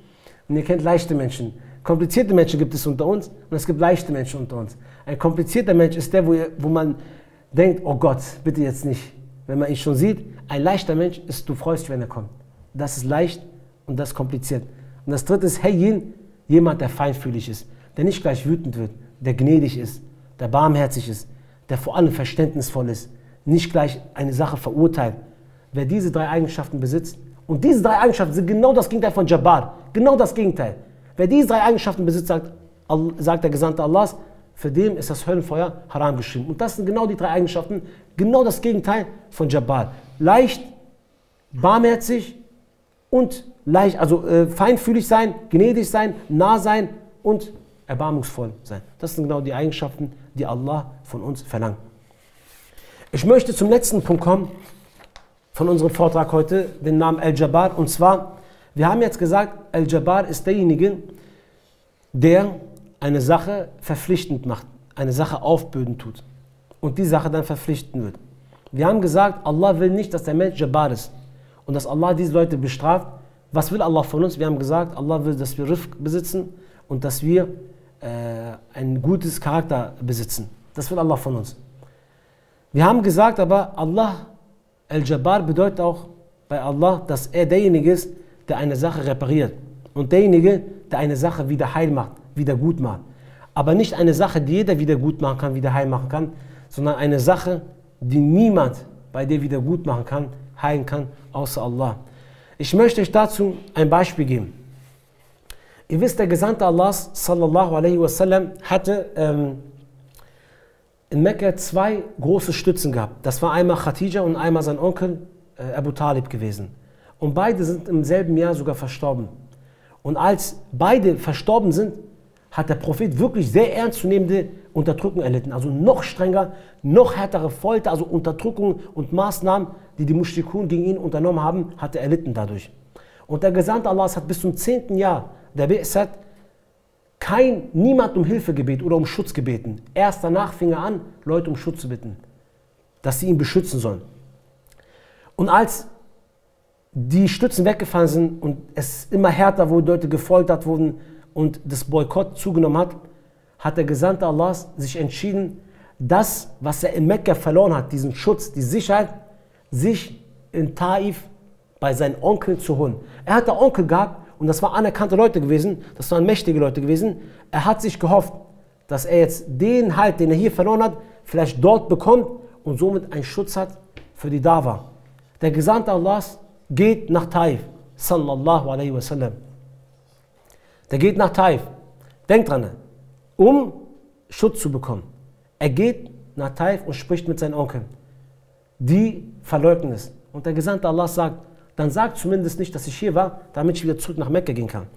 und ihr kennt leichte Menschen. Komplizierte Menschen gibt es unter uns und es gibt leichte Menschen unter uns. Ein komplizierter Mensch ist der, wo man denkt, oh Gott, bitte jetzt nicht. Wenn man ihn schon sieht, ein leichter Mensch ist, du freust dich, wenn er kommt. Das ist leicht und das ist kompliziert. Und das dritte ist Hayyin, jemand, der feinfühlig ist, der nicht gleich wütend wird, der gnädig ist, der barmherzig ist, der vor allem verständnisvoll ist, nicht gleich eine Sache verurteilt. Wer diese drei Eigenschaften besitzt, und diese drei Eigenschaften sind genau das Gegenteil von Jabbar, genau das Gegenteil. Wer diese drei Eigenschaften besitzt, sagt der Gesandte Allahs, für den ist das Höllenfeuer haram geschrieben. Und das sind genau die drei Eigenschaften, genau das Gegenteil von Jabbar. Leicht, barmherzig und feinfühlig sein, gnädig sein, nah sein und erbarmungsvoll sein. Das sind genau die Eigenschaften, die Allah von uns verlangt. Ich möchte zum letzten Punkt kommen von unserem Vortrag heute, den Namen Al-Jabbar. Und zwar, wir haben jetzt gesagt, Al-Jabbar ist derjenige, der eine Sache verpflichtend macht, eine Sache aufbördend tut und die Sache dann verpflichten wird. Wir haben gesagt, Allah will nicht, dass der Mensch Jabbar ist und dass Allah diese Leute bestraft. Was will Allah von uns? Wir haben gesagt, Allah will, dass wir Rifq besitzen und dass wir ein gutes Charakter besitzen. Das will Allah von uns. Wir haben gesagt, aber Allah, Al-Jabbar bedeutet auch bei Allah, dass er derjenige ist, der eine Sache repariert und derjenige, der eine Sache wieder heil macht, wieder gut macht. Aber nicht eine Sache, die jeder wieder gut machen kann, wieder heil machen kann, sondern eine Sache, die niemand bei dir wieder gut machen kann, heilen kann, außer Allah. Ich möchte euch dazu ein Beispiel geben. Ihr wisst, der Gesandte Allahs, sallallahu alaihi wasallam, hatte in Mekka 2 große Stützen gehabt. Das war einmal Khadija und einmal sein Onkel Abu Talib gewesen. Und beide sind im selben Jahr sogar verstorben. Und als beide verstorben sind, hat der Prophet wirklich sehr ernstzunehmende Unterdrückung erlitten. Also noch strenger, noch härtere Folter, also Unterdrückung und Maßnahmen, die die Mushrikun gegen ihn unternommen haben, hat er erlitten dadurch. Und der Gesandte Allahs hat bis zum 10. Jahr der Bi'sat niemand um Hilfe gebeten oder um Schutz gebeten. Erst danach fing er an, Leute um Schutz zu bitten, dass sie ihn beschützen sollen. Und als die Stützen weggefallen sind und es immer härter wurde, Leute gefoltert wurden und das Boykott zugenommen hat, hat der Gesandte Allahs sich entschieden, das, was er in Mekka verloren hat, diesen Schutz, die Sicherheit, sich in Taif bei seinen Onkeln zu holen. Er hatte Onkel gehabt und das waren anerkannte Leute gewesen, das waren mächtige Leute gewesen. Er hat sich gehofft, dass er jetzt den Halt, den er hier verloren hat, vielleicht dort bekommt und somit einen Schutz hat für die Dawa. Der Gesandte Allahs geht nach Taif, sallallahu alaihi wasallam. Der geht nach Taif. Denkt dran, um Schutz zu bekommen. Er geht nach Taif und spricht mit seinen Onkeln. Die verleugnen es. Und der Gesandte Allahs sagt, dann sagt zumindest nicht, dass ich hier war, damit ich wieder zurück nach Mekka gehen kann.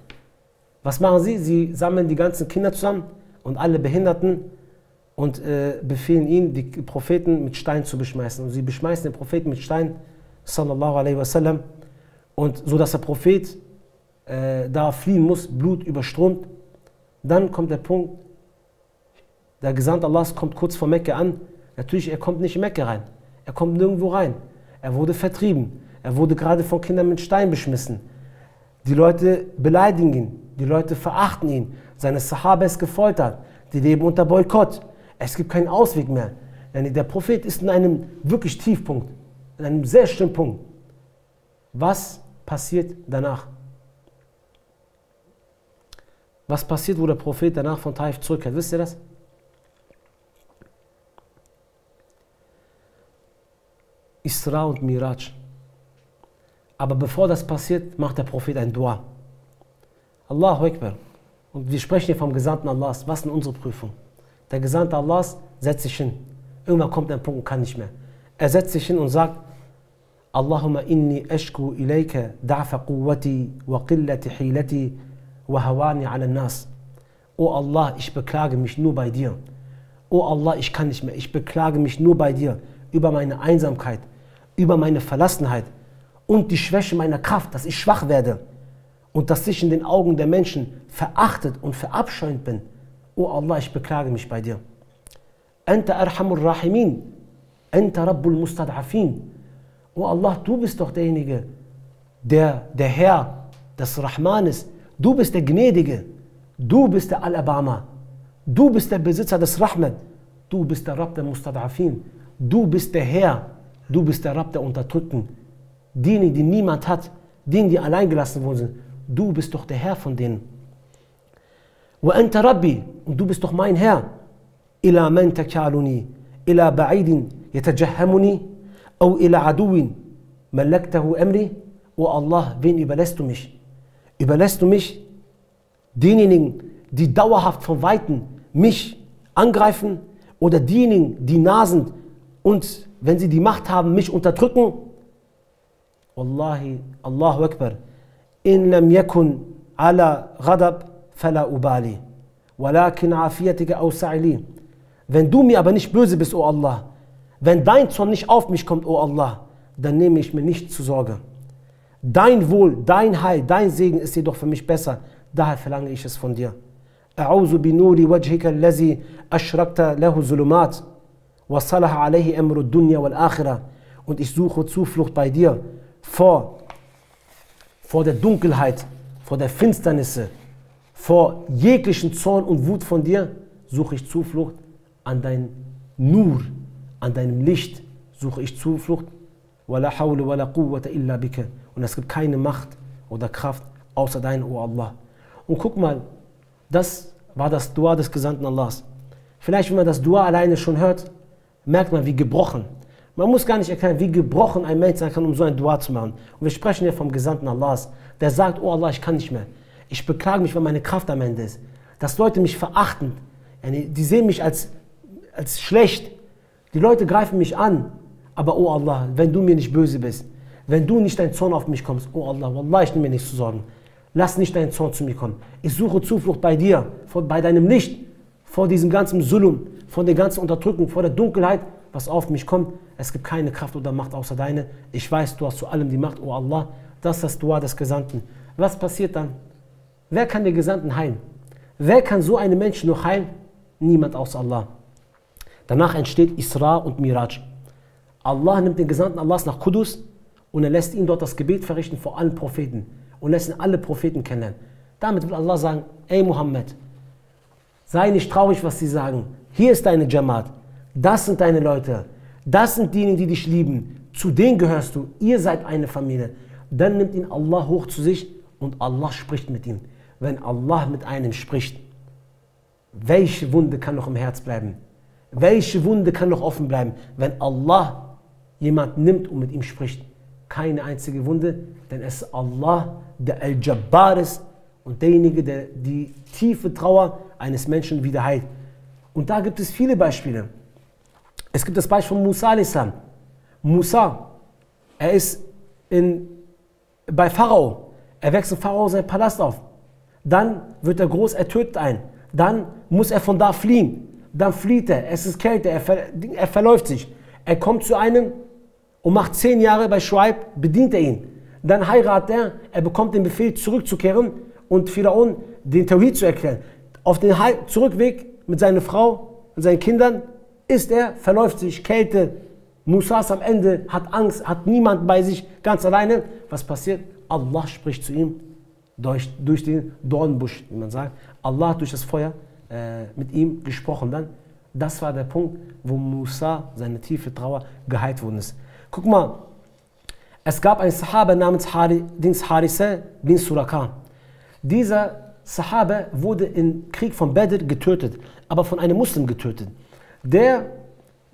Was machen sie? Sie sammeln die ganzen Kinder zusammen und alle Behinderten und befehlen ihnen, die Propheten mit Steinen zu beschmeißen. Und sie beschmeißen den Propheten mit Steinen, sallallahu alaihi wasallam, und so dass der Prophet da fliehen muss, Blut überströmt. Dann kommt der Punkt, der Gesandte Allahs kommt kurz vor Mekka an. Natürlich, er kommt nicht in Mekka rein. Er kommt nirgendwo rein. Er wurde vertrieben. Er wurde gerade von Kindern mit Steinen beschmissen. Die Leute beleidigen ihn. Die Leute verachten ihn. Seine Sahaba ist gefoltert. Die leben unter Boykott. Es gibt keinen Ausweg mehr. Der Prophet ist in einem wirklich Tiefpunkt. In einem sehr schlimmen Punkt. Was passiert danach? Was passiert, wo der Prophet danach von Taif zurückkehrt? Wisst ihr das? Isra und Miraj. Aber bevor das passiert, macht der Prophet ein Dua. Allahu Akbar. Und wir sprechen hier vom Gesandten Allahs. Was ist denn unsere Prüfung? Der Gesandte Allahs setzt sich hin. Irgendwann kommt ein Punkt und kann nicht mehr. Er setzt sich hin und sagt, Allahumma inni ashku ilayka da'fa quwwati wa qillati hilati wa hawani ala nas. O Allah, ich beklage mich nur bei dir. O Allah, ich kann nicht mehr. Ich beklage mich nur bei dir über meine Einsamkeit, über meine Verlassenheit und die Schwäche meiner Kraft, dass ich schwach werde und dass ich in den Augen der Menschen verachtet und verabscheut bin. O Allah, ich beklage mich bei dir. Anta arhamur rahimin, anta rabbul mustad'afin. O Allah, du bist doch derjenige, der Herr des Rahmanes. Du bist der Gnädige. Du bist der Al-Abama. Du bist der Besitzer des Rahman. Du bist der Rabb der Mustad'afin. Du bist der Herr. Du bist der Rabb der Unterdrückten. Diejenigen, die niemand hat, diejenigen, die allein gelassen worden sind. Du bist doch der Herr von denen. Wa anta Rabbi, und du bist doch mein Herr. Ila man takaluni, ila ba'idin yatajahhamuni, au ila aduwin malaktahu amri. O Allah, wen überlässt du mich? Überlässt du mich denjenigen, die dauerhaft von Weitem mich angreifen, oder diejenigen, die nah sind und, wenn sie die Macht haben, mich unterdrücken? Wallahi, Allahu Akbar. In lam yakun ala ghadab fala ubali. Walakin afiyatika awsa'ili. Wenn du mir aber nicht böse bist, o Allah, wenn dein Zorn nicht auf mich kommt, o Allah, dann nehme ich mir nichts zur Sorge. Dein Wohl, dein Heil, dein Segen ist jedoch für mich besser. Daher verlange ich es von dir. A'udhu bi nuri wajhika allazi ashrakta lahu zulumat wa salaha alayhi amru dunya wal akhirah. Und ich suche Zuflucht bei dir vor der Dunkelheit, vor der Finsternisse, vor jeglichen Zorn und Wut von dir, suche ich Zuflucht an dein Nur, an deinem Licht suche ich Zuflucht. Wala hawla wala quwwata illa bika. Und es gibt keine Macht oder Kraft außer dein, O Allah. Und guck mal, das war das Dua des Gesandten Allahs. Vielleicht, wenn man das Dua alleine schon hört, merkt man, wie gebrochen. Man muss gar nicht erkennen, wie gebrochen ein Mensch sein kann, um so ein Dua zu machen. Und wir sprechen hier vom Gesandten Allahs, der sagt, oh Allah, ich kann nicht mehr. Ich beklage mich, weil meine Kraft am Ende ist. Dass Leute mich verachten. Die sehen mich als schlecht. Die Leute greifen mich an. Aber oh Allah, wenn du mir nicht böse bist, wenn du nicht dein Zorn auf mich kommst, oh Allah, Wallah, ich nehme mir nichts zu sorgen. Lass nicht deinen Zorn zu mir kommen. Ich suche Zuflucht bei dir, bei deinem Licht, vor diesem ganzen Zulum, vor der ganzen Unterdrückung, vor der Dunkelheit, was auf mich kommt. Es gibt keine Kraft oder Macht außer deine. Ich weiß, du hast zu allem die Macht, oh Allah. Das ist das Dua des Gesandten. Was passiert dann? Wer kann den Gesandten heilen? Wer kann so einen Menschen noch heilen? Niemand außer Allah. Danach entsteht Isra und Miraj. Allah nimmt den Gesandten Allahs nach Qudus und er lässt ihn dort das Gebet verrichten vor allen Propheten und lässt ihn alle Propheten kennenlernen. Damit will Allah sagen, ey Muhammad, sei nicht traurig, was sie sagen. Hier ist deine Jamaat, das sind deine Leute, das sind diejenigen, die dich lieben, zu denen gehörst du, ihr seid eine Familie. Dann nimmt ihn Allah hoch zu sich und Allah spricht mit ihm. Wenn Allah mit einem spricht, welche Wunde kann noch im Herz bleiben? Welche Wunde kann noch offen bleiben, wenn Allah jemand nimmt und mit ihm spricht? Keine einzige Wunde, denn es ist Allah, der Al-Jabbar ist und derjenige, der die tiefe Trauer eines Menschen wieder heilt. Und da gibt es viele Beispiele. Es gibt das Beispiel von Musa a.s. Musa, er ist bei Pharao. Er wächst in Pharao seinen Palast auf. Dann wird er groß, er tötet einen. Dann muss er von da fliehen. Dann flieht er, es ist Kälte, er verläuft sich. Er kommt zu einem und macht 10 Jahre bei Shuaib, bedient er ihn. Dann heiratet er bekommt den Befehl zurückzukehren und Pharaon den Tawhid zu erklären. Auf den Zurückweg mit seiner Frau und seinen Kindern ist er, verläuft sich, Kälte. Musa ist am Ende, hat Angst, hat niemand bei sich, ganz alleine. Was passiert? Allah spricht zu ihm durch den Dornbusch, wie man sagt. Allah hat durch das Feuer mit ihm gesprochen. Dann, das war der Punkt, wo Musa seine tiefe Trauer geheilt worden ist. Guck mal, es gab einen Sahabe namens Harisa bin Suraka. Dieser Sahabe wurde im Krieg von Badr getötet, aber von einem Muslim getötet. Der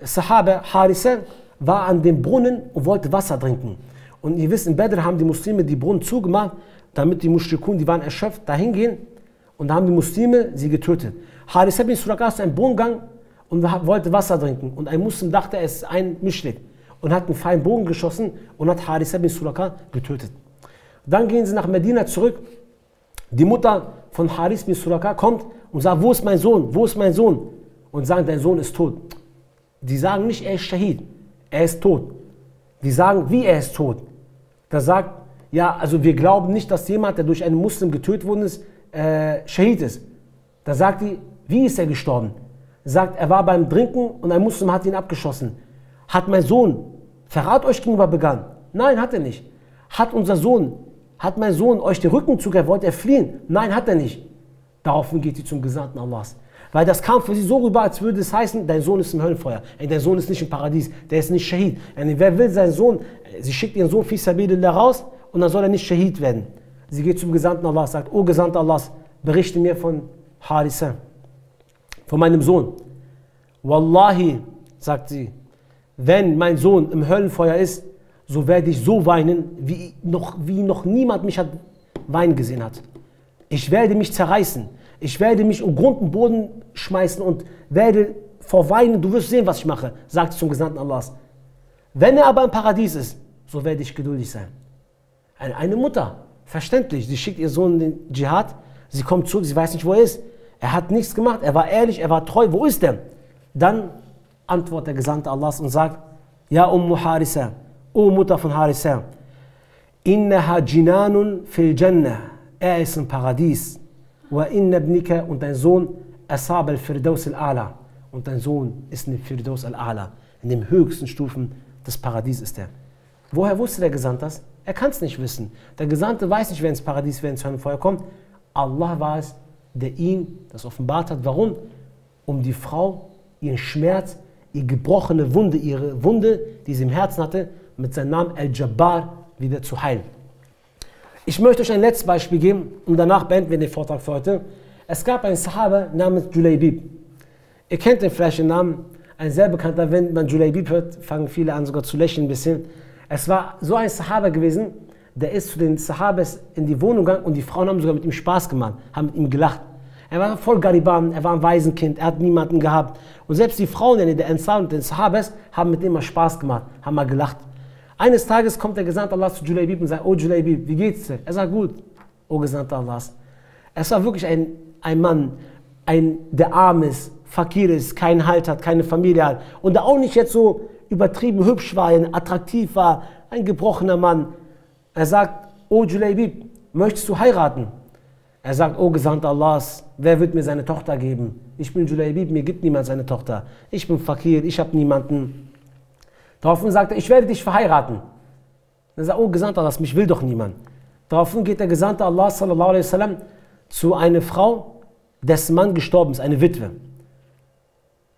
Sahabe Harisa war an dem Brunnen und wollte Wasser trinken. Und ihr wisst, in Badr haben die Muslime die Brunnen zugemacht, damit die Mushrikun, die waren erschöpft, dahin gehen. Und da haben die Muslime sie getötet. Harisa bin Suraka ist ein Brunnen gegangen und wollte Wasser trinken. Und ein Muslim dachte, es ist ein Mischlik. Und hat einen feinen Bogen geschossen und hat Harisa bin Suraka getötet. Dann gehen sie nach Medina zurück. Die Mutter von Haris bin Suraka kommt und sagt, wo ist mein Sohn? Wo ist mein Sohn? Und sagen, dein Sohn ist tot. Die sagen nicht, er ist Shahid, er ist tot. Die sagen, wie er ist tot. Da sagt, ja, also wir glauben nicht, dass jemand, der durch einen Muslim getötet worden ist, Shahid ist. Da sagt die, wie ist er gestorben? Sagt, er war beim Trinken und ein Muslim hat ihn abgeschossen. Hat mein Sohn Verrat euch gegenüber begangen? Nein, hat er nicht. Hat mein Sohn euch den Rücken zugekehrt, wollte er fliehen? Nein, hat er nicht. Daraufhin geht sie zum Gesandten Allahs. Weil das kam für sie so rüber, als würde es heißen, dein Sohn ist im Höllenfeuer. Dein Sohn ist nicht im Paradies, der ist nicht Shahid. Wer will seinen Sohn, sie schickt ihren Sohn fi sabilillah raus und dann soll er nicht Shahid werden. Sie geht zum Gesandten Allahs, sagt, O Gesandter Allahs, berichte mir von Harisa, von meinem Sohn. Wallahi, sagt sie, wenn mein Sohn im Höllenfeuer ist, so werde ich so weinen, wie noch niemand mich hat weinen gesehen hat. Ich werde mich zerreißen. Ich werde mich um Grund und Boden schmeißen und werde vor Weinen, du wirst sehen, was ich mache, sagt sie zum Gesandten Allahs. Wenn er aber im Paradies ist, so werde ich geduldig sein. Eine Mutter, verständlich, sie schickt ihr Sohn in den Dschihad, sie kommt zurück, sie weiß nicht, wo er ist. Er hat nichts gemacht, er war ehrlich, er war treu, wo ist er? Dann antwortet der Gesandte Allahs und sagt, ja Harisa, O Mutter von Harisa, innaha jinanun fil Jannah, er ist im Paradies, wa inna ibnika und dein Sohn asab al-Firdaus al-A'la und dein Sohn ist in dem Firdaus al-A'la, in den höchsten Stufen des Paradies ist er. Woher wusste der Gesandte das? Er kann es nicht wissen. Der Gesandte weiß nicht, wer ins Paradies, wer ins Höllenfeuer kommt. Allah war es, der ihm das offenbart hat. Warum? Um die Frau, ihren Schmerz, ihre gebrochene Wunde, ihre Wunde, die sie im Herzen hatte, mit seinem Namen Al-Jabbar wieder zu heilen. Ich möchte euch ein letztes Beispiel geben und danach beenden wir den Vortrag für heute. Es gab einen Sahaba namens Julaybib. Ihr kennt den vielleicht den Namen, ein sehr bekannter, wenn man Julaybib hört, fangen viele an sogar zu lächeln ein bisschen. Es war so ein Sahaba gewesen, der ist zu den Sahabas in die Wohnung gegangen und die Frauen haben sogar mit ihm Spaß gemacht, haben mit ihm gelacht. Er war voll Gariban, er war ein Waisenkind, er hat niemanden gehabt. Und selbst die Frauen in der Ansar und den Sahabas haben mit ihm mal Spaß gemacht, haben mal gelacht. Eines Tages kommt der Gesandte Allah zu Julaybib und sagt, oh Julaybib, wie geht's dir? Er sagt, gut, oh Gesandte Allahs. Es war wirklich ein Mann, der arm ist, Fakir ist, keinen Halt hat, keine Familie hat und der auch nicht jetzt so übertrieben hübsch war, attraktiv war, ein gebrochener Mann. Er sagt, oh Julaybib, möchtest du heiraten? Er sagt, oh Gesandter Allahs, wer wird mir seine Tochter geben? Ich bin Julaybib, mir gibt niemand seine Tochter. Ich bin Fakir, ich habe niemanden. Daraufhin sagt er, ich werde dich verheiraten. Er sagt, oh Gesandter Allahs, mich will doch niemand. Daraufhin geht der Gesandte Allah sallallahu alaihi wasallam zu einer Frau, dessen Mann gestorben ist, eine Witwe.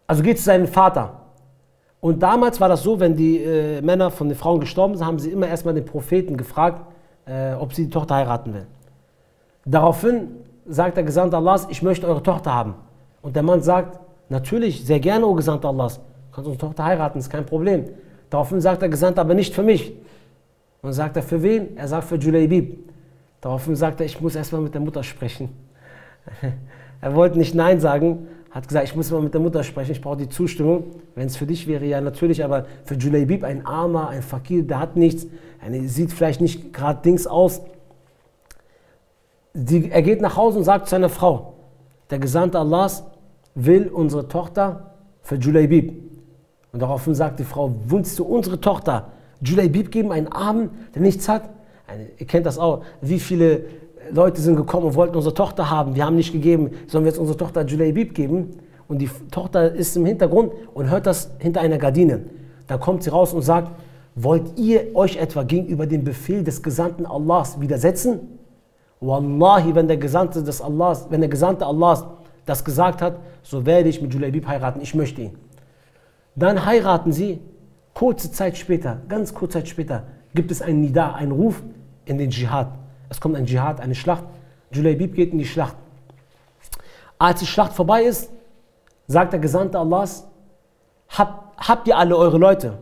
Also geht zu seinem Vater. Und damals war das so, wenn die Männer von den Frauen gestorben sind, haben sie immer erstmal den Propheten gefragt, ob sie die Tochter heiraten will. Daraufhin sagt der Gesandte Allahs, ich möchte eure Tochter haben. Und der Mann sagt, natürlich, sehr gerne, o Gesandte Allahs, du kannst unsere Tochter heiraten, ist kein Problem. Daraufhin sagt der Gesandte, aber nicht für mich. Und dann sagt er, für wen? Er sagt, für Julaybib. Daraufhin sagt er, ich muss erstmal mit der Mutter sprechen. Er wollte nicht Nein sagen, hat gesagt, ich muss mal mit der Mutter sprechen, ich brauche die Zustimmung. Wenn es für dich wäre, ja natürlich, aber für Julaybib, ein Armer, ein Fakir, der hat nichts, sieht vielleicht nicht gerade Dings aus. Er geht nach Hause und sagt zu seiner Frau, der Gesandte Allahs will unsere Tochter für Julaybib. Und daraufhin sagt die Frau, willst du unsere Tochter Julaybib geben, einen Armen, der nichts hat? Ihr kennt das auch, wie viele Leute sind gekommen und wollten unsere Tochter haben, wir haben nicht gegeben, sollen wir jetzt unsere Tochter Julaybib geben? Und die Tochter ist im Hintergrund und hört das hinter einer Gardine. Dann kommt sie raus und sagt, wollt ihr euch etwa gegenüber dem Befehl des Gesandten Allahs widersetzen? Wallahi, wenn der Gesandte Allahs das gesagt hat, so werde ich mit Julaybib heiraten, ich möchte ihn. Dann heiraten sie, kurze Zeit später, ganz kurze Zeit später, gibt es einen Nida, einen Ruf in den Dschihad. Es kommt ein Dschihad, eine Schlacht. Julaybib geht in die Schlacht. Als die Schlacht vorbei ist, sagt der Gesandte Allahs, habt ihr alle eure Leute?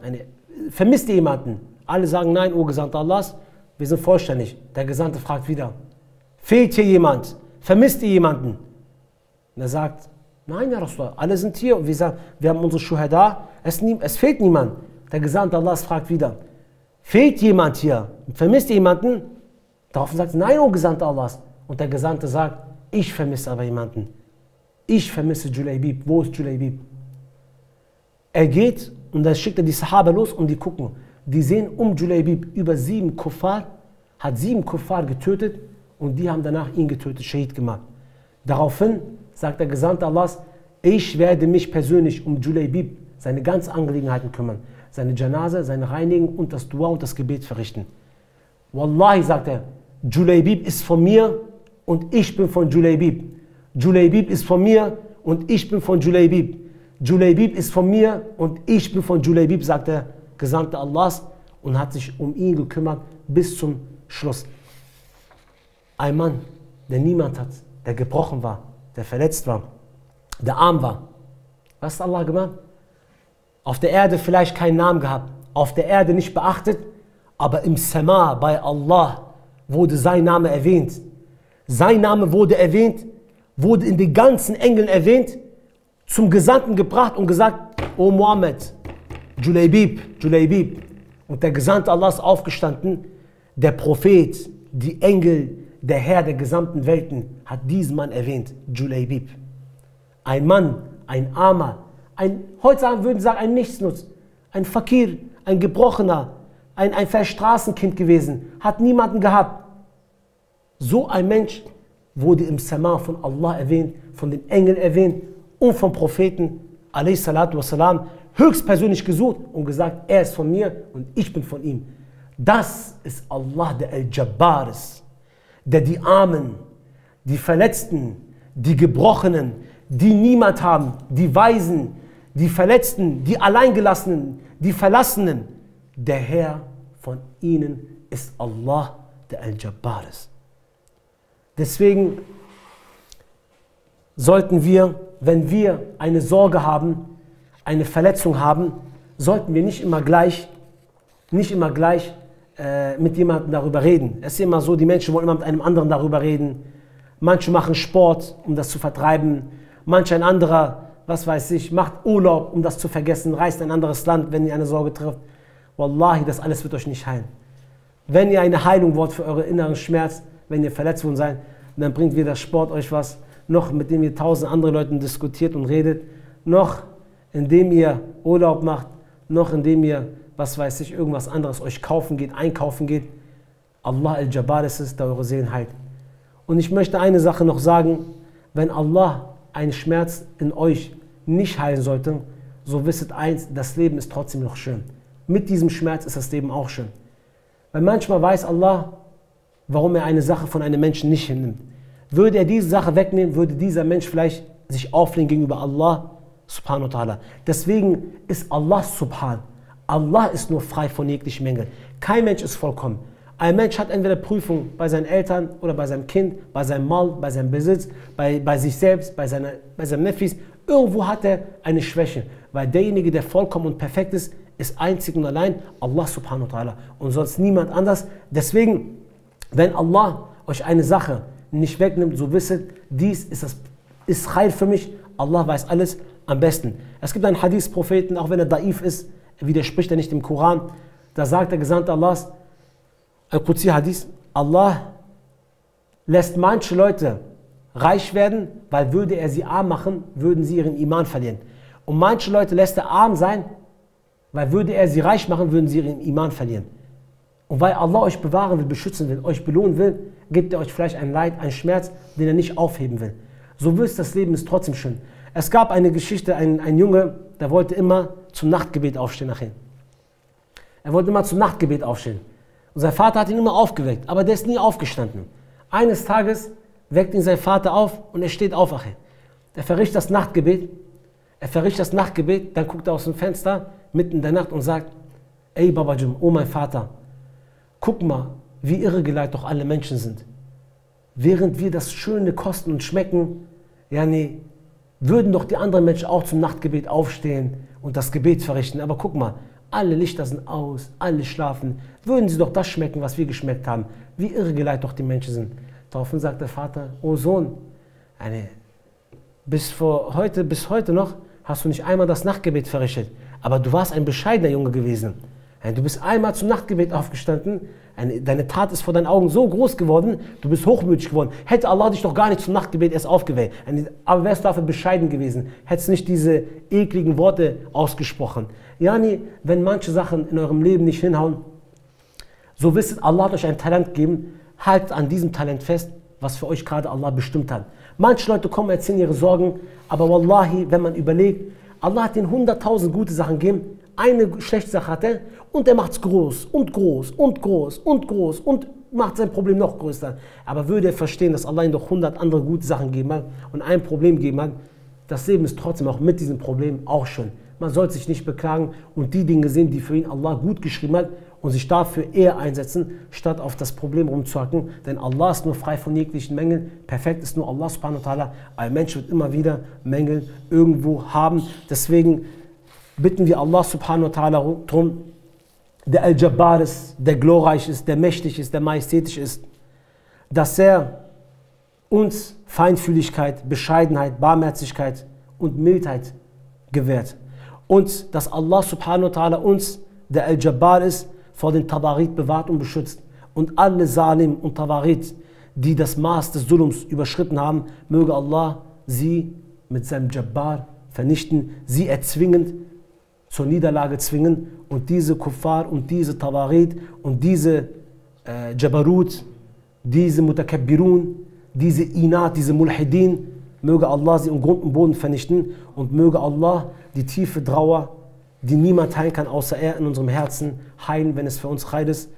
Vermisst ihr jemanden? Alle sagen, nein, o Gesandte Allahs, wir sind vollständig. Der Gesandte fragt wieder, fehlt hier jemand? Vermisst ihr jemanden? Und er sagt, nein, ja Rasulullah, alle sind hier. Und wir sagen, wir haben unsere Shuhada, es fehlt niemand. Der Gesandte Allahs fragt wieder, fehlt jemand hier? Vermisst ihr jemanden? Daraufhin sagt er, nein, o Gesandte Allahs. Und der Gesandte sagt, ich vermisse aber jemanden. Ich vermisse Julaybib. Wo ist Julaybib? Er geht und dann schickt er die Sahaba los und die gucken. Die sehen um Julaybib über 7 Kuffar, hat 7 Kuffar getötet und die haben danach ihn getötet, Shahid gemacht. Daraufhin sagt der Gesandte Allahs, ich werde mich persönlich um Julaybib, seine ganzen Angelegenheiten kümmern. Seine Janaza, seine Reinigung und das Dua und das Gebet verrichten. Wallahi, sagt er, Julaybib ist von mir und ich bin von Julaybib. Julaybib ist von mir und ich bin von Julaybib. Julaybib ist von mir und ich bin von Julaybib, sagt der Gesandte Allahs und hat sich um ihn gekümmert bis zum Schluss. Ein Mann, der niemand hat, der gebrochen war, der verletzt war, der arm war. Was hat Allah gemacht? Auf der Erde vielleicht keinen Namen gehabt, auf der Erde nicht beachtet, aber im Sama bei Allah wurde sein Name erwähnt. Sein Name wurde erwähnt, wurde in den ganzen Engeln erwähnt, zum Gesandten gebracht und gesagt, O Muhammad, Julaybib, Julaybib. Und der Gesandte Allah ist aufgestanden, der Prophet, die Engel, der Herr der gesamten Welten hat diesen Mann erwähnt, Julaybib. Ein Mann, ein Armer, heutzutage würden sie sagen, ein Nichtsnutz, ein Fakir, ein Gebrochener, ein Verstraßenkind gewesen, hat niemanden gehabt. So ein Mensch wurde im Sama von Allah erwähnt, von den Engeln erwähnt und vom Propheten a.s.w. höchstpersönlich gesucht und gesagt, er ist von mir und ich bin von ihm. Das ist Allah, der Al-Jabbar ist, der die Armen, die Verletzten, die Gebrochenen, die niemand haben, die Waisen, die Verletzten, die Alleingelassenen, die Verlassenen, der Herr von ihnen ist Allah, der Al-Jabbar ist. Deswegen sollten wir, wenn wir eine Sorge haben, eine Verletzung haben, sollten wir nicht immer gleich mit jemandem darüber reden. Es ist immer so, die Menschen wollen immer mit einem anderen darüber reden. Manche machen Sport, um das zu vertreiben. Manch ein anderer, was weiß ich, macht Urlaub, um das zu vergessen, reist in ein anderes Land, wenn ihr eine Sorge trifft. Wallahi, das alles wird euch nicht heilen. Wenn ihr eine Heilung wollt für euren inneren Schmerz, wenn ihr verletzt worden seid, dann bringt weder Sport euch was, noch mit dem ihr 1000 andere Leuten diskutiert und redet, noch indem ihr Urlaub macht, noch indem ihr, was weiß ich, irgendwas anderes euch kaufen geht, einkaufen geht. Allah al-Jabbar ist es, der eure Seelen heilt. Und ich möchte eine Sache noch sagen, wenn Allah einen Schmerz in euch nicht heilen sollte, so wisset eins, das Leben ist trotzdem noch schön. Mit diesem Schmerz ist das Leben auch schön. Weil manchmal weiß Allah, warum er eine Sache von einem Menschen nicht hinnimmt. Würde er diese Sache wegnehmen, würde dieser Mensch vielleicht sich auflehnen gegenüber Allah subhanahu wa ta'ala. Deswegen ist Allah subhan. Allah ist nur frei von jeglichen Mängeln. Kein Mensch ist vollkommen. Ein Mensch hat entweder Prüfung bei seinen Eltern oder bei seinem Kind, bei seinem Mal, bei seinem Besitz, bei sich selbst, bei seinem Nefis. Irgendwo hat er eine Schwäche. Weil derjenige, der vollkommen und perfekt ist, ist einzig und allein Allah subhanahu wa ta'ala und sonst niemand anders. Deswegen, wenn Allah euch eine Sache nicht wegnimmt, so wisset, dies ist Heil für mich. Allah weiß alles am besten. Es gibt einen Hadith-Propheten, auch wenn er daif ist, widerspricht er nicht dem Koran. Da sagt der Gesandte Allahs, Al-Qudsi-Hadith, Allah lässt manche Leute reich werden, weil würde er sie arm machen, würden sie ihren Iman verlieren. Und manche Leute lässt er arm sein, weil würde er sie reich machen, würden sie ihren Iman verlieren. Und weil Allah euch bewahren will, beschützen will, euch belohnen will, gibt er euch vielleicht ein Leid, einen Schmerz, den er nicht aufheben will. So wisst, das Leben ist trotzdem schön. Es gab eine Geschichte, ein Junge, der wollte immer zum Nachtgebet aufstehen nachher. Er wollte immer zum Nachtgebet aufstehen. Und sein Vater hat ihn immer aufgeweckt, aber der ist nie aufgestanden. Eines Tages weckt ihn sein Vater auf und er steht auf nachher. Er verrichtet das Nachtgebet. Dann guckt er aus dem Fenster mitten in der Nacht und sagt, ey Babajum, oh mein Vater, guck mal, wie irregeleitet doch alle Menschen sind. Während wir das Schöne kosten und schmecken, ja nee, würden doch die anderen Menschen auch zum Nachtgebet aufstehen und das Gebet verrichten. Aber guck mal, alle Lichter sind aus, alle schlafen. Würden sie doch das schmecken, was wir geschmeckt haben. Wie irregeleitet doch die Menschen sind. Daraufhin sagt der Vater, oh Sohn, bis heute noch hast du nicht einmal das Nachtgebet verrichtet. Aber du warst ein bescheidener Junge gewesen. Du bist einmal zum Nachtgebet aufgestanden, deine Tat ist vor deinen Augen so groß geworden, du bist hochmütig geworden. Hätte Allah dich doch gar nicht zum Nachtgebet erst aufgeweckt. Aber wärst du dafür bescheiden gewesen, hättest nicht diese ekligen Worte ausgesprochen. Yani, wenn manche Sachen in eurem Leben nicht hinhauen, so wisst, Allah hat euch ein Talent gegeben, haltet an diesem Talent fest, was für euch gerade Allah bestimmt hat. Manche Leute kommen, erzählen ihre Sorgen, aber Wallahi, wenn man überlegt, Allah hat ihnen 100.000 gute Sachen gegeben, eine schlechte Sache hat er und er macht es groß und groß und groß und groß und macht sein Problem noch größer. Aber würde er verstehen, dass Allah ihm doch 100 andere gute Sachen gegeben hat und ein Problem gegeben hat, das Leben ist trotzdem auch mit diesem Problem auch schön. Man sollte sich nicht beklagen und die Dinge sehen, die für ihn Allah gut geschrieben hat und sich dafür eher einsetzen, statt auf das Problem rumzuhacken. Denn Allah ist nur frei von jeglichen Mängeln. Perfekt ist nur Allah subhanahu wa ta'ala. Ein Mensch wird immer wieder Mängel irgendwo haben. Deswegen bitten wir Allah subhanahu wa ta'ala darum, der Al-Jabbar ist, der glorreich ist, der mächtig ist, der majestätisch ist, dass er uns Feinfühligkeit, Bescheidenheit, Barmherzigkeit und Mildheit gewährt. Und dass Allah subhanahu wa ta'ala uns, der Al-Jabbar ist, vor den Tawarit bewahrt und beschützt. Und alle Salim und Tawarit, die das Maß des Zulums überschritten haben, möge Allah sie mit seinem Jabbar vernichten, sie erzwingend zur Niederlage zwingen und diese Kuffar und diese Tawarit und diese Jabarut, diese Mutakabbirun, diese Inat, diese Mulhidin, möge Allah sie im Grund und Boden vernichten und möge Allah die tiefe Trauer, die niemand heilen kann, außer er in unserem Herzen, heilen, wenn es für uns Khair ist.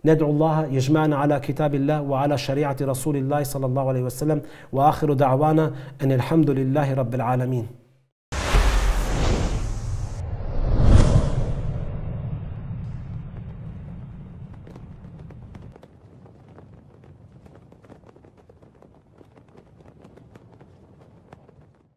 ندعو الله يجمعنا على كتاب الله وعلى شريعة رسول الله صلى الله عليه وسلم وآخر دعوانا أن الحمد لله رب العالمين.